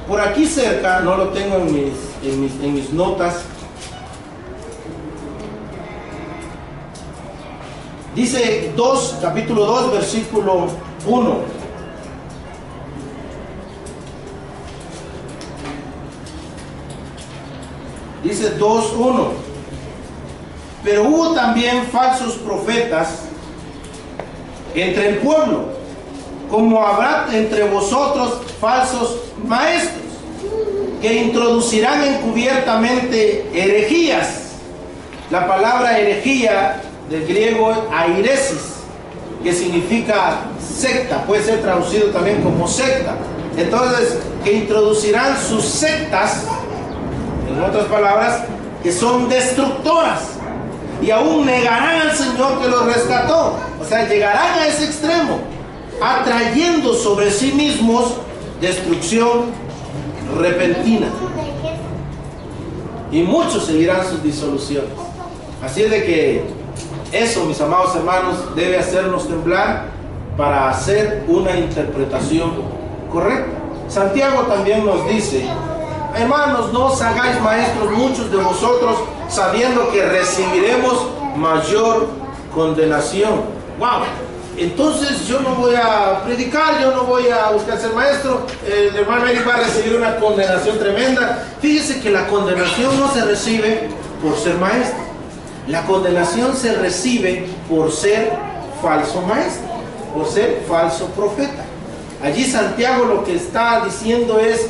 Por aquí cerca, no lo tengo en mis notas, dice capítulo 2, versículo 1. Dice 2:1. Pero hubo también falsos profetas entre el pueblo, como habrá entre vosotros falsos maestros, que introducirán encubiertamente herejías. La palabra herejía del griego es airesis, que significa secta, puede ser traducido también como secta. Entonces, que introducirán sus sectas, en otras palabras, que son destructoras, y aún negarán al Señor que los rescató. O sea, llegarán a ese extremo, atrayendo sobre sí mismos destrucción repentina, y muchos seguirán sus disoluciones. Así es de que eso, mis amados hermanos, debe hacernos temblar para hacer una interpretación correcta. Santiago también nos dice, hermanos, no os hagáis maestros muchos de vosotros, sabiendo que recibiremos mayor condenación. Wow. Entonces yo no voy a predicar, yo no voy a buscar ser maestro, el hermano Eric va a recibir una condenación tremenda. Fíjese que la condenación no se recibe por ser maestro, la condenación se recibe por ser falso maestro, por ser falso profeta. Allí Santiago lo que está diciendo es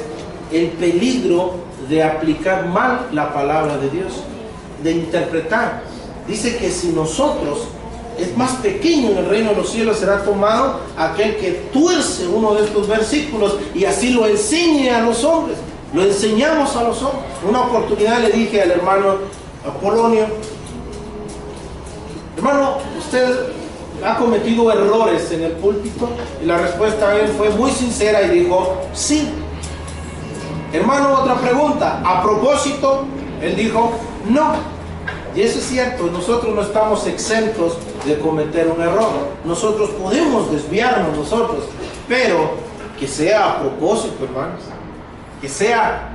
el peligro de aplicar mal la palabra de Dios, de interpretar. Dice que si nosotros, es más pequeño en el reino de los cielos, será tomado aquel que tuerce uno de estos versículos y así lo enseñe a los hombres. Lo enseñamos a los hombres. Una oportunidad le dije al hermano Apolonio, hermano, usted ha cometido errores en el púlpito, y la respuesta a él fue muy sincera y dijo, sí. Hermano, otra pregunta, a propósito, él dijo, no. Y eso es cierto, nosotros no estamos exentos de cometer un error. Nosotros podemos desviarnos nosotros, pero que sea a propósito, hermanos. Que sea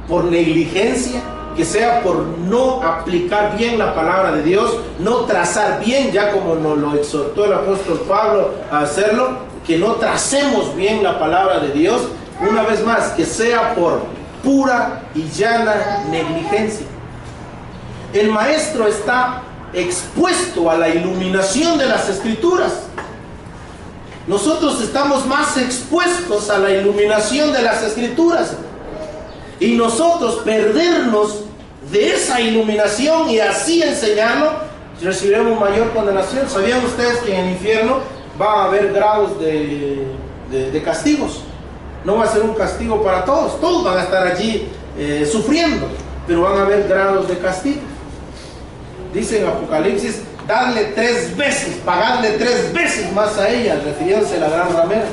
por negligencia, que sea por no aplicar bien la palabra de Dios, no trazar bien, ya como nos lo exhortó el apóstol Pablo a hacerlo, que no tracemos bien la palabra de Dios. Una vez más, que sea por pura y llana negligencia. El maestro está expuesto a la iluminación de las Escrituras. Nosotros estamos más expuestos a la iluminación de las Escrituras. Y nosotros perdernos de esa iluminación y así enseñarlo, recibiremos mayor condenación. ¿Sabían ustedes que en el infierno va a haber grados de castigos? No va a ser un castigo para todos. Todos van a estar allí sufriendo, pero van a haber grados de castigo. Dice en Apocalipsis, darle 3 veces, pagarle 3 veces más a ella, refiriéndose a la gran ramera.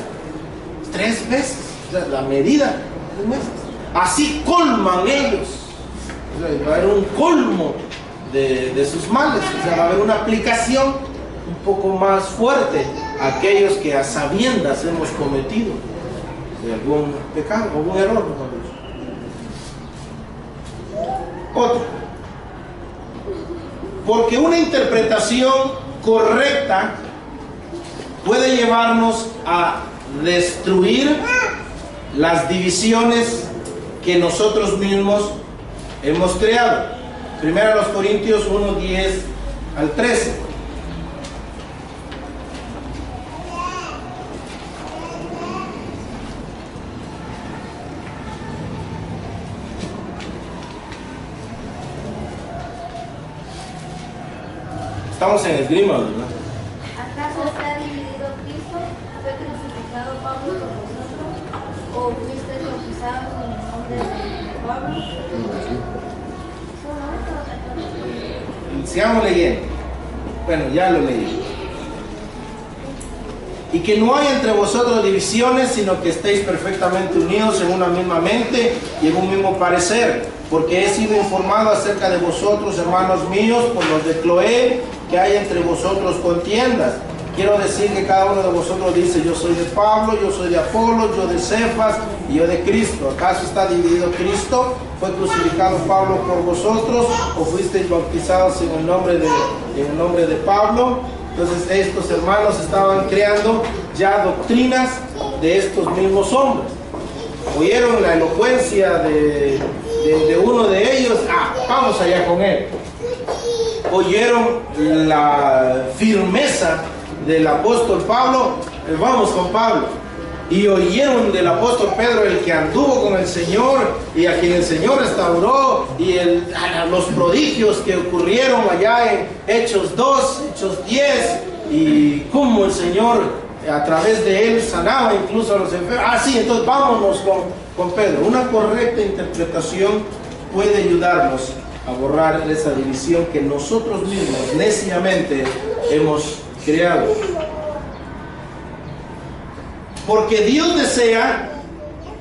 3 veces, o sea, la medida, 3 meses. Así colman ellos. O sea, va a haber un colmo de sus males. O sea, va a haber una aplicación un poco más fuerte a aquellos que a sabiendas hemos cometido de algún pecado, algún error, mejor dicho. Otro. Porque una interpretación correcta puede llevarnos a destruir las divisiones que nosotros mismos hemos creado. Primero los Corintios 1, 10 al 13. Estamos en esgrima, ¿verdad? ¿Acaso está dividido Cristo? ¿Fue crucificado Pablo por vosotros? ¿O fuisteis bautizados en el nombre de Pablo? Sigamos leyendo. Bueno, ya lo leí. Y que no hay entre vosotros divisiones, sino que estéis perfectamente unidos en una misma mente y en un mismo parecer. Porque he sido informado acerca de vosotros, hermanos míos, por los de Cloé, que hay entre vosotros contiendas. Quiero decir que cada uno de vosotros dice, yo soy de Pablo, yo soy de Apolo, yo de Cefas y yo de Cristo. ¿Acaso está dividido Cristo? ¿Fue crucificado Pablo por vosotros? ¿O fuisteis bautizados en el nombre de Pablo? Entonces estos hermanos estaban creando ya doctrinas de estos mismos hombres. Oyeron la elocuencia de uno de ellos, vamos allá con él. Oyeron la firmeza del apóstol Pablo, vamos con Pablo. Y oyeron del apóstol Pedro, el que anduvo con el Señor y a quien el Señor restauró, y los prodigios que ocurrieron allá en Hechos 2, Hechos 10, y cómo el Señor a través de él sanaba incluso a los enfermos. Sí, entonces vámonos con Pedro. Una correcta interpretación puede ayudarnos a borrar esa división que nosotros mismos neciamente hemos creado. Porque Dios desea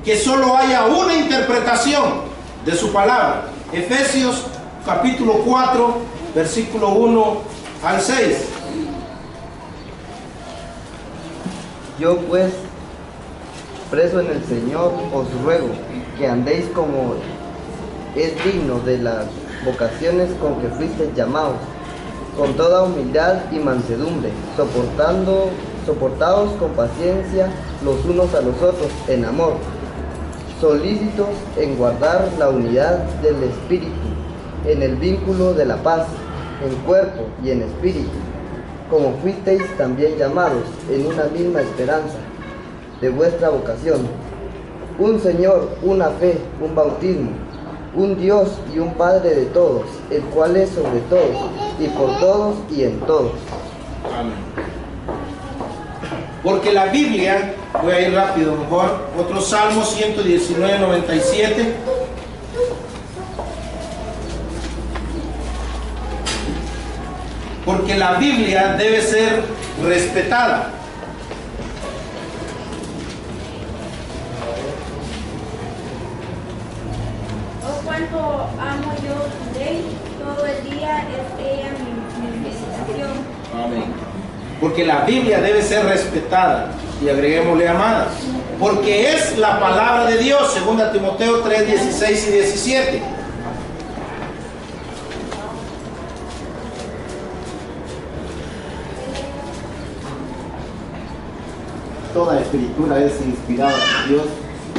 que solo haya una interpretación de su palabra. Efesios capítulo 4, versículo 1 al 6. Yo pues, preso en el Señor, os ruego que andéis como es digno de las vocaciones con que fuisteis llamados, con toda humildad y mansedumbre, soportaos con paciencia los unos a los otros en amor, solícitos en guardar la unidad del Espíritu, en el vínculo de la paz, en cuerpo y en espíritu, como fuisteis también llamados en una misma esperanza de vuestra vocación. Un Señor, una fe, un bautismo, un Dios y un Padre de todos, el cual es sobre todos, y por todos y en todos. Amén. Porque la Biblia, voy a ir rápido mejor, otro Salmo 119, 97. Porque la Biblia debe ser respetada. Oh, cuánto amo yo tu ley, todo el día he porque la Biblia debe ser respetada, y agreguémosle amada, porque es la palabra de Dios, 2 Timoteo 3, 16 y 17. Toda escritura es inspirada por Dios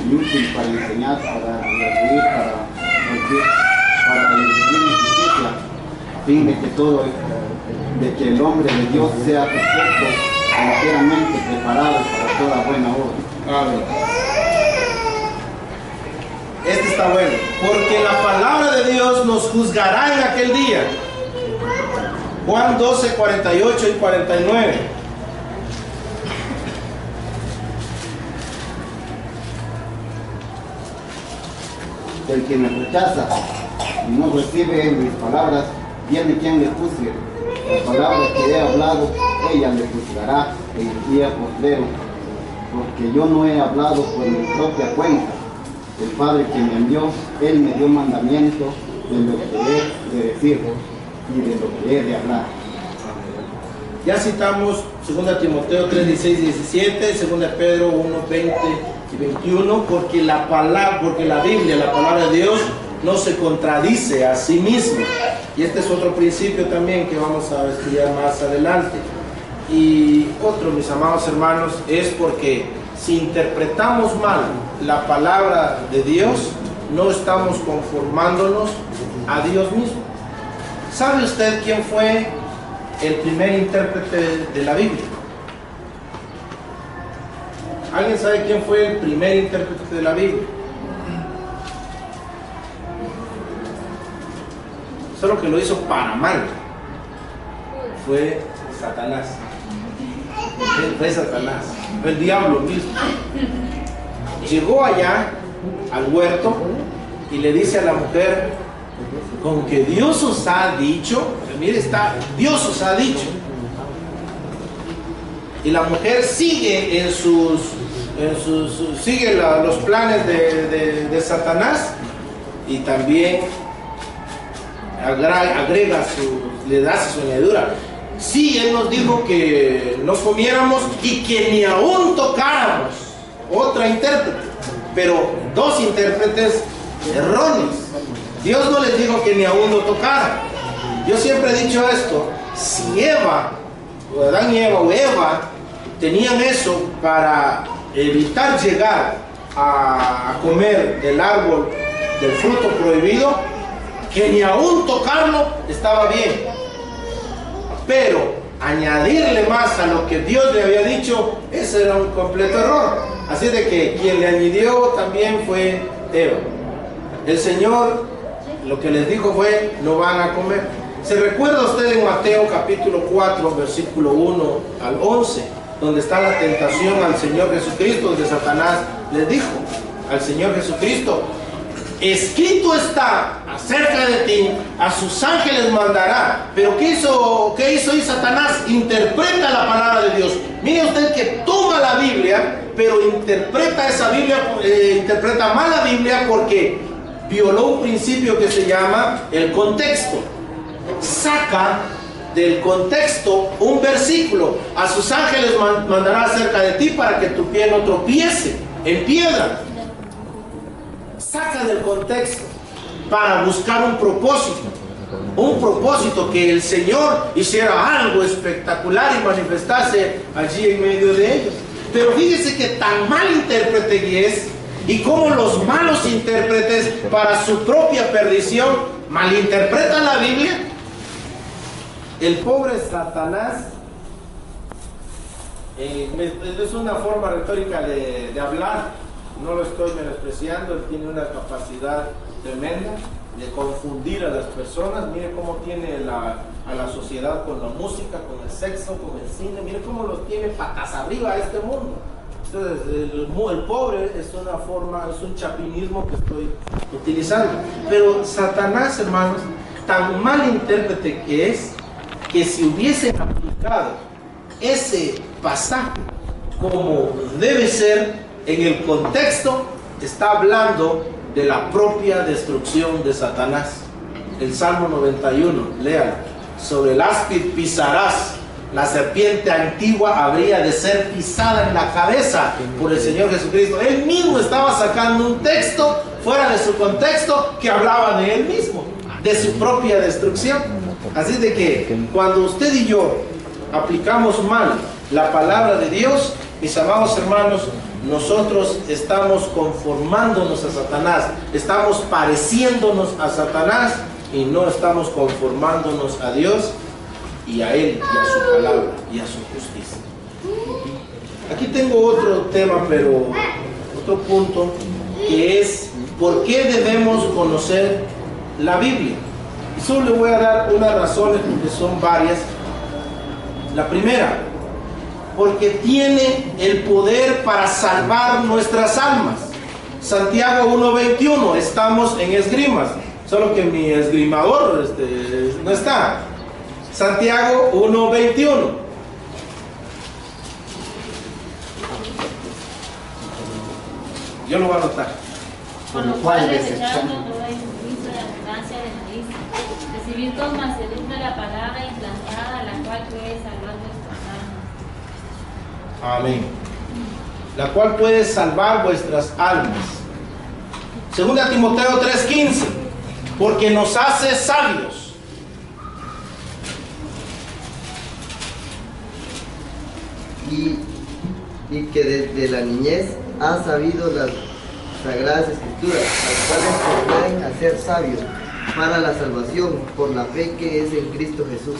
y útil para enseñar, para redarguir, para dirigir en justicia, a fin de que el hombre de Dios sea perfecto, enteramente preparado para toda buena obra. Amén. Este está bueno, porque la palabra de Dios nos juzgará en aquel día. Juan 12, 48 y 49. El que me rechaza y no recibe mis palabras, tiene quien le juzgue. La palabra que he hablado, ella le juzgará en el día postrero, porque yo no he hablado por mi propia cuenta. El Padre que me envió, Él me dio mandamiento de lo que he de decir y de lo que he de hablar. Ya citamos 2 Timoteo 3, 16 y 17, 2 Pedro 1, 20 y 21, porque la Biblia, la palabra de Dios, no se contradice a sí misma. Y este es otro principio también que vamos a estudiar más adelante. Y otro, mis amados hermanos, es porque si interpretamos mal la palabra de Dios, no estamos conformándonos a Dios mismo. ¿Sabe usted quién fue el primer intérprete de la Biblia? ¿Alguien sabe quién fue el primer intérprete de la Biblia? Solo que lo hizo para mal. Fue Satanás. Fue Satanás. Fue el diablo mismo. Llegó allá al huerto y le dice a la mujer: con que Dios os ha dicho, mire, Dios os ha dicho. Y la mujer sigue sigue los planes de Satanás, y también le da su añadidura. Sí, Él nos dijo que no comiéramos y que ni aún tocáramos. Otra intérprete, pero dos intérpretes erróneos. Dios no les dijo que ni aún lo tocara. Yo siempre he dicho esto: si Adán y Eva o Eva tenían eso para evitar llegar a comer del árbol del fruto prohibido, que ni aún tocarlo estaba bien. Pero añadirle más a lo que Dios le había dicho, ese era un completo error. Así de que quien le añadió también fue Eva. El Señor lo que les dijo fue: no van a comer. ¿Se recuerda usted en Mateo capítulo 4, versículo 1 al 11, donde está la tentación al Señor Jesucristo, donde Satanás les dijo al Señor Jesucristo: escrito está acerca de ti, a sus ángeles mandará? Pero ¿qué hizo y Satanás? Interpreta la palabra de Dios. Mire usted que toma la Biblia, pero interpreta esa Biblia, interpreta mal la Biblia, porque violó un principio que se llama el contexto. Saca del contexto un versículo: a sus ángeles mandará acerca de ti para que tu pie no tropiece en piedra. Saca del contexto para buscar un propósito, que el Señor hiciera algo espectacular y manifestase allí en medio de ellos. Pero fíjese que tan mal intérprete es, y cómo los malos intérpretes, para su propia perdición, malinterpretan la Biblia. El pobre Satanás, es una forma retórica de hablar, no lo estoy menospreciando. Él tiene una capacidad tremenda de confundir a las personas. Mire cómo tiene a la sociedad con la música, con el sexo, con el cine. Mire cómo los tiene patas arriba a este mundo. Entonces el pobre es una forma, es un chapinismo que estoy utilizando. Pero Satanás, hermanos, tan mal intérprete que es, que si hubiesen aplicado ese pasaje como debe ser, en el contexto está hablando de la propia destrucción de Satanás. El Salmo 91, léalo: sobre el áspid pisarás La serpiente antigua habría de ser pisada en la cabeza por el Señor Jesucristo. Él mismo estaba sacando un texto fuera de su contexto que hablaba de él mismo, de su propia destrucción. Así de que cuando usted y yo aplicamos mal la palabra de Dios, mis amados hermanos, nosotros estamos conformándonos a Satanás, estamos pareciéndonos a Satanás y no estamos conformándonos a Dios y a Él y a su palabra y a su justicia. Aquí tengo otro tema, pero otro punto, que es ¿por qué debemos conocer la Biblia? Y solo le voy a dar unas razones, porque son varias. La primera, porque tiene el poder para salvar nuestras almas. Santiago 1:21, estamos en esgrimas, solo que mi esgrimador no está. Santiago 1:21. Yo lo voy a anotar. Por lo cual, desechando toda injusticia y abundancia de malicia, recibid con mansedumbre la palabra implantada, la cual puede salvar vuestras almas. Amén. La cual puede salvar vuestras almas. Segunda Timoteo 3:15, porque nos hace sabios. Y que desde la niñez ha sabido las Sagradas Escrituras, las cuales te pueden hacer sabios para la salvación por la fe que es en Cristo Jesús.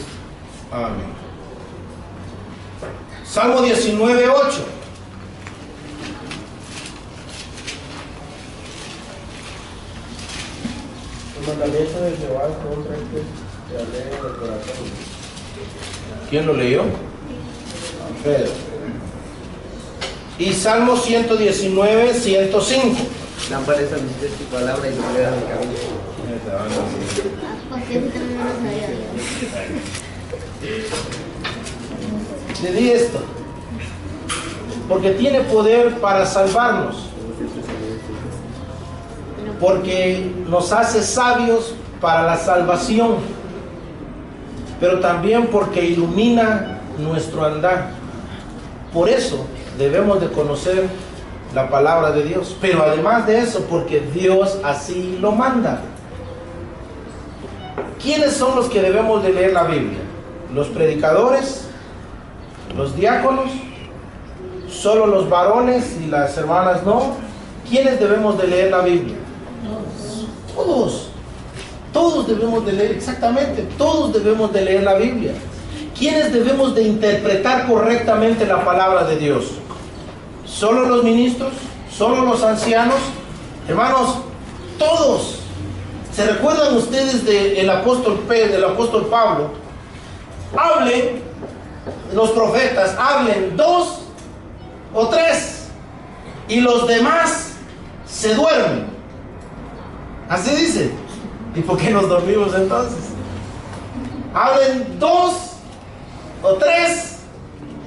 Amén. Salmo 19:8. El mandamiento de Jehová son rectos que alegran el corazón. ¿Quién lo leyó? Pedro. Y Salmo 119:105. Lámpara es a mis pies tu palabra y lumbrera a mi camino. Le di esto, porque tiene poder para salvarnos, porque nos hace sabios para la salvación, pero también porque ilumina nuestro andar. Por eso debemos de conocer la palabra de Dios, pero además de eso, porque Dios así lo manda. ¿Quiénes son los que debemos de leer la Biblia? ¿Los predicadores? ¿Los diáconos? ¿Solo los varones y las hermanas no? ¿Quiénes debemos de leer la Biblia? Todos. Todos debemos de leer, exactamente, todos debemos de leer la Biblia. ¿Quiénes debemos de interpretar correctamente la palabra de Dios? ¿Solo los ministros? ¿Solo los ancianos? Hermanos, todos. ¿Se recuerdan ustedes del apóstol Pablo? Hablen, los profetas, hablen 2 o 3 y los demás se duermen. Así dice. ¿Y por qué nos dormimos entonces? Hablen 2 o 3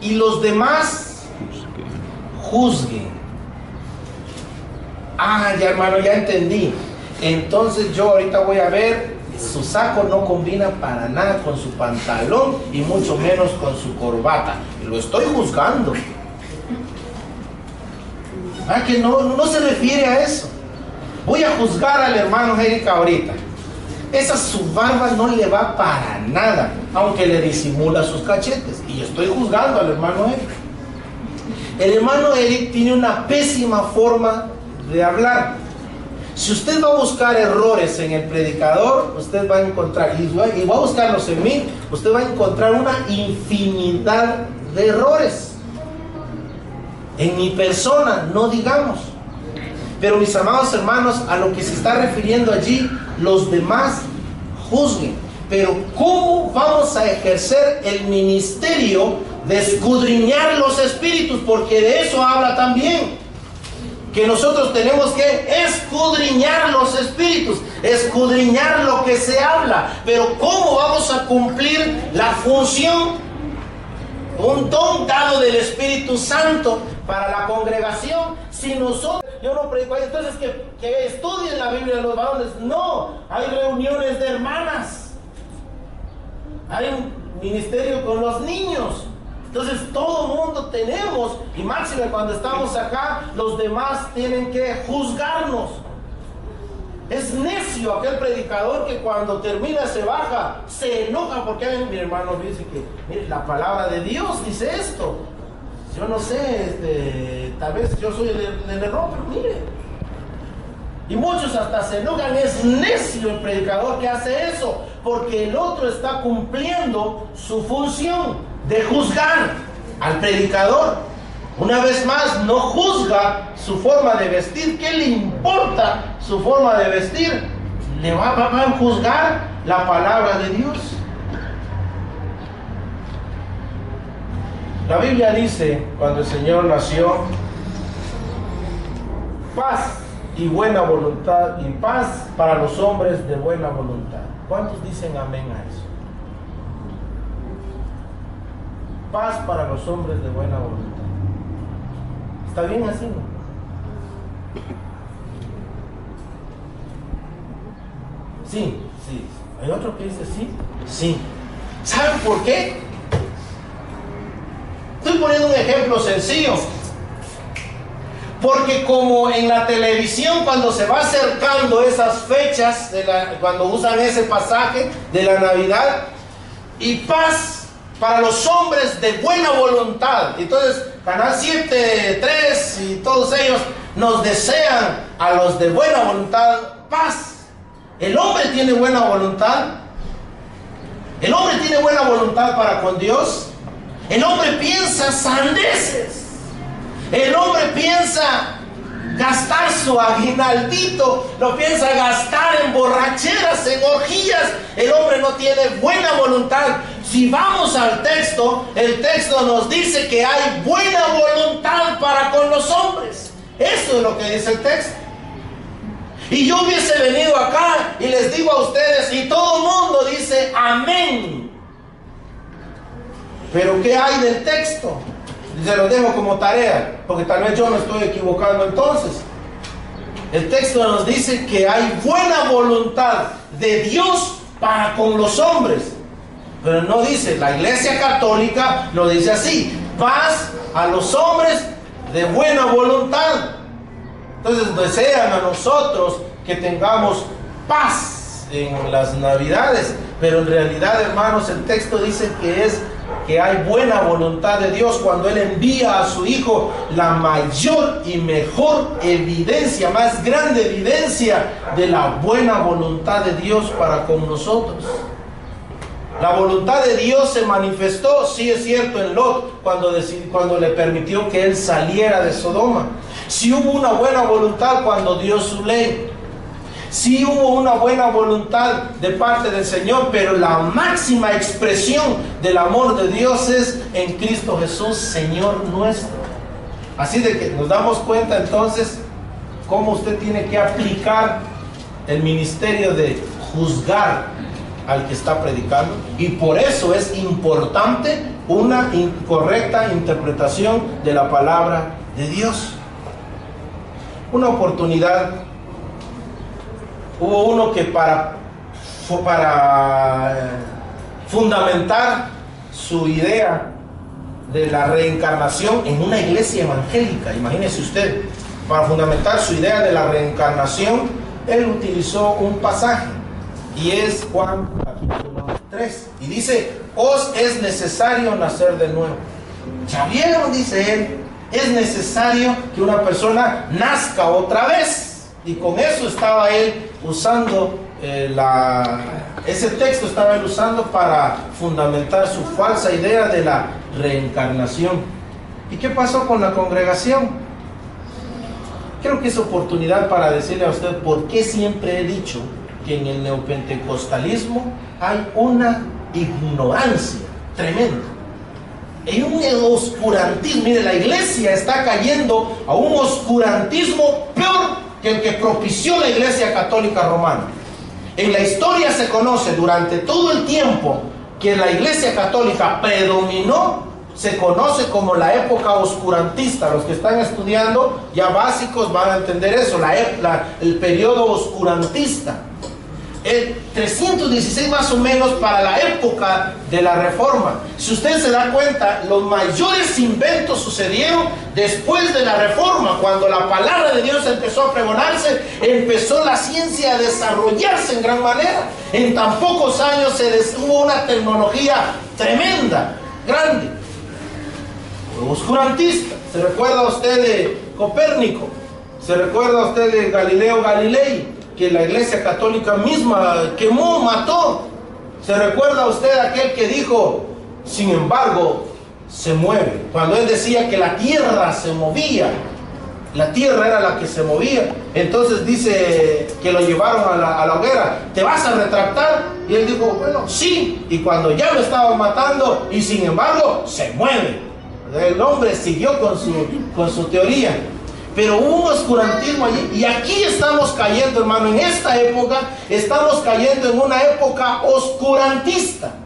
y los demás juzguen. Ah, ya hermano, ya entendí. Entonces yo ahorita voy a ver, su saco no combina para nada con su pantalón y mucho menos con su corbata. Lo estoy juzgando. Ah, que no se refiere a eso. Voy a juzgar al hermano Eric ahorita. Esa su barba no le va para nada, aunque le disimula sus cachetes. Y estoy juzgando al hermano Eric. El hermano Eric tiene una pésima forma de hablar. Si usted va a buscar errores en el predicador, usted va a encontrar, y va a buscarlos en mí, usted va a encontrar una infinidad de errores. En mi persona, no digamos. Pero mis amados hermanos, a lo que se está refiriendo allí, los demás juzguen. Pero ¿cómo vamos a ejercer el ministerio de escudriñar los espíritus? Porque de eso habla también. Que nosotros tenemos que escudriñar los espíritus, escudriñar lo que se habla. Pero ¿cómo vamos a cumplir la función? Un don dado del Espíritu Santo para la congregación. Si nosotros, yo no predico, entonces que estudien la Biblia los varones. No, hay reuniones de hermanas. Hay ministerio con los niños. Entonces todo mundo tenemos, y máximo cuando estamos acá, los demás tienen que juzgarnos. Es necio aquel predicador que cuando termina se baja, se enoja porque mi hermano dice que, mire, la palabra de Dios dice esto. Yo no sé, tal vez yo soy el error, pero mire. Y muchos hasta se enojan. Es necio el predicador que hace eso, porque el otro está cumpliendo su función de juzgar al predicador. Una vez más, no juzga su forma de vestir. ¿Qué le importa su forma de vestir? Le va a juzgar la palabra de Dios. La Biblia dice, cuando el Señor nació, paz y buena voluntad, y paz para los hombres de buena voluntad. ¿Cuántos dicen amén a eso? Paz para los hombres de buena voluntad. ¿Está bien así, no? Sí, sí. ¿Hay otro que dice sí? Sí. ¿Saben por qué? Estoy poniendo un ejemplo sencillo. Porque como en la televisión, cuando se va acercando esas fechas, cuando usan ese pasaje de la Navidad, y paz para los hombres de buena voluntad. Entonces, Canal 7, 3 y todos ellos nos desean a los de buena voluntad paz. El hombre tiene buena voluntad. El hombre tiene buena voluntad para con Dios. El hombre piensa sandeces. El hombre piensa gastar su aguinaldito, lo piensa gastar en borracheras, en orgías. El hombre no tiene buena voluntad. Si vamos al texto, el texto nos dice que hay buena voluntad para con los hombres. Eso es lo que dice el texto. Y yo hubiese venido acá y les digo a ustedes, y todo el mundo dice amén. Pero ¿qué hay del texto? Se lo dejo como tarea, porque tal vez yo me estoy equivocando entonces. El texto nos dice que hay buena voluntad de Dios para con los hombres. Pero no dice, la Iglesia Católica lo dice así: paz a los hombres de buena voluntad. Entonces desean a nosotros que tengamos paz en las Navidades, pero en realidad, hermanos, el texto dice que hay buena voluntad de Dios cuando Él envía a su Hijo, la mayor y mejor evidencia, más grande evidencia de la buena voluntad de Dios para con nosotros. La voluntad de Dios se manifestó, sí es cierto, en Lot, cuando le permitió que él saliera de Sodoma. Sí hubo una buena voluntad cuando dio su ley. Sí hubo una buena voluntad de parte del Señor, pero la máxima expresión del amor de Dios es en Cristo Jesús, Señor nuestro. Así de que nos damos cuenta entonces cómo usted tiene que aplicar el ministerio de juzgar al que está predicando, y por eso es importante una correcta interpretación de la palabra de Dios. Una oportunidad hubo uno que para fundamentar su idea de la reencarnación en una iglesia evangélica, imagínese usted, para fundamentar su idea de la reencarnación, él utilizó un pasaje, y es Juan capítulo 3, y dice: os es necesario nacer de nuevo. ¿Ya vieron? Dice él, es necesario que una persona nazca otra vez. Y con eso estaba él usando ese texto estaba él usando para fundamentar su falsa idea de la reencarnación. ¿Y qué pasó con la congregación? Creo que es oportunidad para decirle a usted por qué siempre he dicho que en el neopentecostalismo hay una ignorancia tremenda. Hay un oscurantismo. Mire, la iglesia está cayendo a un oscurantismo peor que el que propició la Iglesia Católica Romana. En la historia se conoce durante todo el tiempo que la Iglesia Católica predominó, se conoce como la época oscurantista. Los que están estudiando ya básicos van a entender eso, el periodo oscurantista. 316 más o menos para la época de la Reforma. Si usted se da cuenta, los mayores inventos sucedieron después de la Reforma. Cuando la palabra de Dios empezó a pregonarse, empezó la ciencia a desarrollarse en gran manera. En tan pocos años hubo una tecnología tremenda, grande. Oscurantista. ¿Se recuerda usted de Copérnico? ¿Se recuerda usted de Galileo Galilei, que la Iglesia Católica misma quemó, mató? ¿Se recuerda usted aquel que dijo, sin embargo, se mueve? Cuando él decía que la tierra se movía, la tierra era la que se movía. Entonces dice que lo llevaron a la hoguera. ¿Te vas a retractar? Y él dijo, bueno, sí. Y cuando ya lo estaban matando, y sin embargo, se mueve. El hombre siguió con su teoría. Pero hubo un oscurantismo allí. Y aquí estamos cayendo, hermano. En esta época estamos cayendo en una época oscurantista.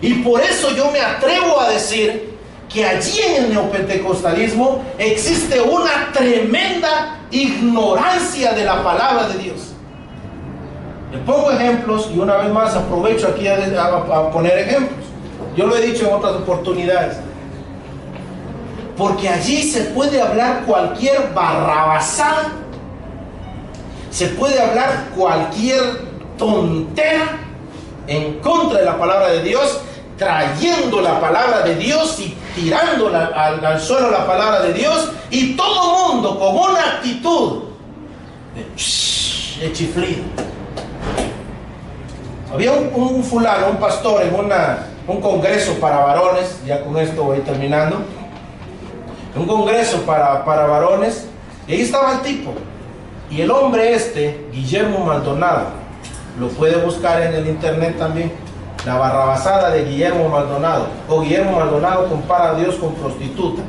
Y por eso yo me atrevo a decir que allí en el neopentecostalismo existe una tremenda ignorancia de la palabra de Dios. Le pongo ejemplos y una vez más aprovecho aquí a poner ejemplos. Yo lo he dicho en otras oportunidades. Porque allí se puede hablar cualquier barrabasada, se puede hablar cualquier tontera en contra de la palabra de Dios, trayendo la palabra de Dios y tirando al suelo la palabra de Dios, y todo mundo con una actitud de chiflido. Había un fulano, un pastor en un congreso para varones, ya con esto voy terminando, un congreso para varones, y ahí estaba el tipo, y el hombre Guillermo Maldonado, lo puede buscar en el internet también, la barrabasada de Guillermo Maldonado, o Guillermo Maldonado compara a Dios con prostituta.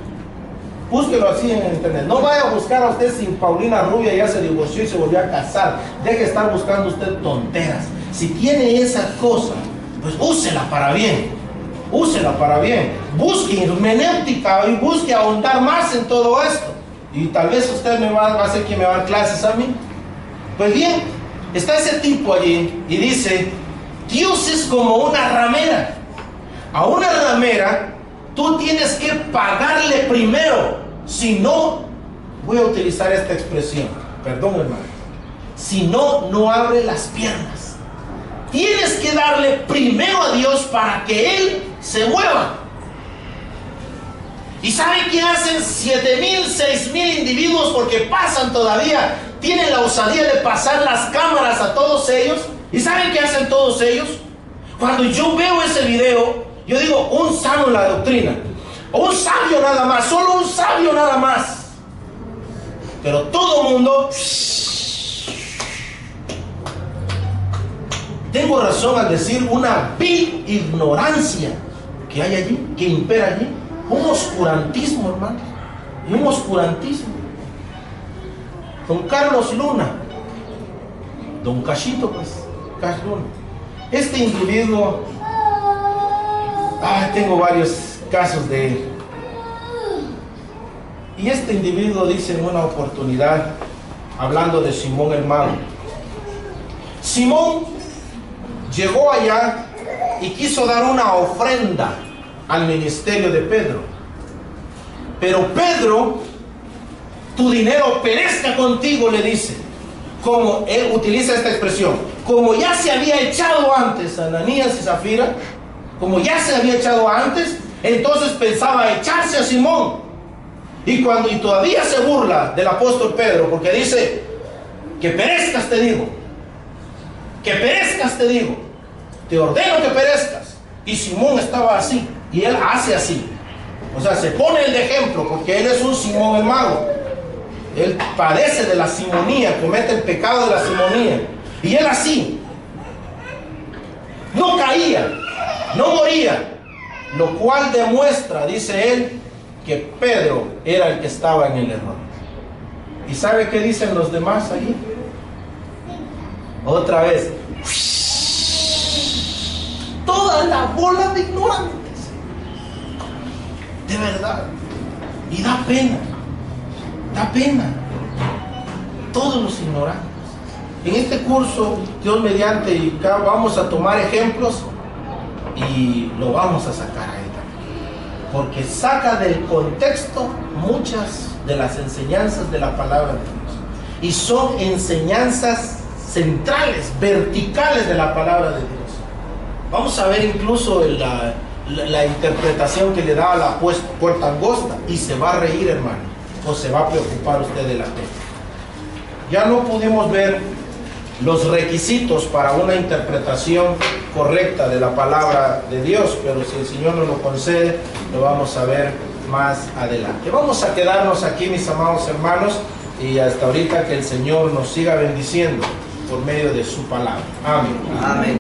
Búsquelo así en el internet. No vaya a buscar a usted sin Paulina Rubia ya se divorció y se volvió a casar. Deje de estar buscando usted tonteras. Si tiene esa cosa, pues úsela para bien. Úsela para bien. Busque hermenéutica y busque ahondar más en todo esto. Y tal vez usted va a ser quien me va a dar clases a mí. Pues bien, está ese tipo allí y dice: Dios es como una ramera. A una ramera tú tienes que pagarle primero. Si no, voy a utilizar esta expresión, perdón hermano, si no, no abre las piernas. Tienes que darle primero a Dios para que Él se mueva. ¿Y saben qué hacen 7,000, 6,000 individuos? Porque pasan todavía, tienen la osadía de pasar las cámaras a todos ellos. ¿Y saben qué hacen todos ellos? Cuando yo veo ese video, yo digo, un sano en la doctrina, un sabio nada más, solo un sabio nada más. Pero todo el mundo, tengo razón al decir una vil ignorancia que hay allí, que impera allí. Un oscurantismo, hermano, y un oscurantismo. Don Carlos Luna, don Cachito, pues, Cash Luna. Este individuo, tengo varios casos de él. Y este individuo dice en una oportunidad, hablando de Simón el Mago, Simón llegó allá y quiso dar una ofrenda al ministerio de Pedro. Pero Pedro, tu dinero perezca contigo, le dice. Como él utiliza esta expresión, como ya se había echado antes a Ananías y Zafira, como ya se había echado antes, entonces pensaba echarse a Simón. Y todavía se burla del apóstol Pedro, porque dice, que perezcas te digo, que perezcas te digo, te ordeno que perezcas. Y Simón estaba así, y él hace así, o sea, se pone el de ejemplo, porque él es un Simón el Mago. Él padece de la simonía, comete el pecado de la simonía. Y él así, no caía, no moría. Lo cual demuestra, dice él, que Pedro era el que estaba en el error. ¿Y sabe qué dicen los demás ahí? Otra vez, toda la bola de ignorantes. De verdad. Y da pena. Da pena. Todos los ignorantes. En este curso, Dios mediante, y vamos a tomar ejemplos y lo vamos a sacar ahí también, porque saca del contexto muchas de las enseñanzas de la palabra de Dios, y son enseñanzas centrales, verticales de la palabra de Dios. Vamos a ver incluso la interpretación que le da a la puerta angosta, y se va a reír, hermano, o se va a preocupar usted de la fe. Ya no pudimos ver los requisitos para una interpretación correcta de la palabra de Dios, pero si el Señor nos lo concede, lo vamos a ver más adelante. Vamos a quedarnos aquí, mis amados hermanos, y hasta ahorita que el Señor nos siga bendiciendo por medio de su palabra. Amén. Amén.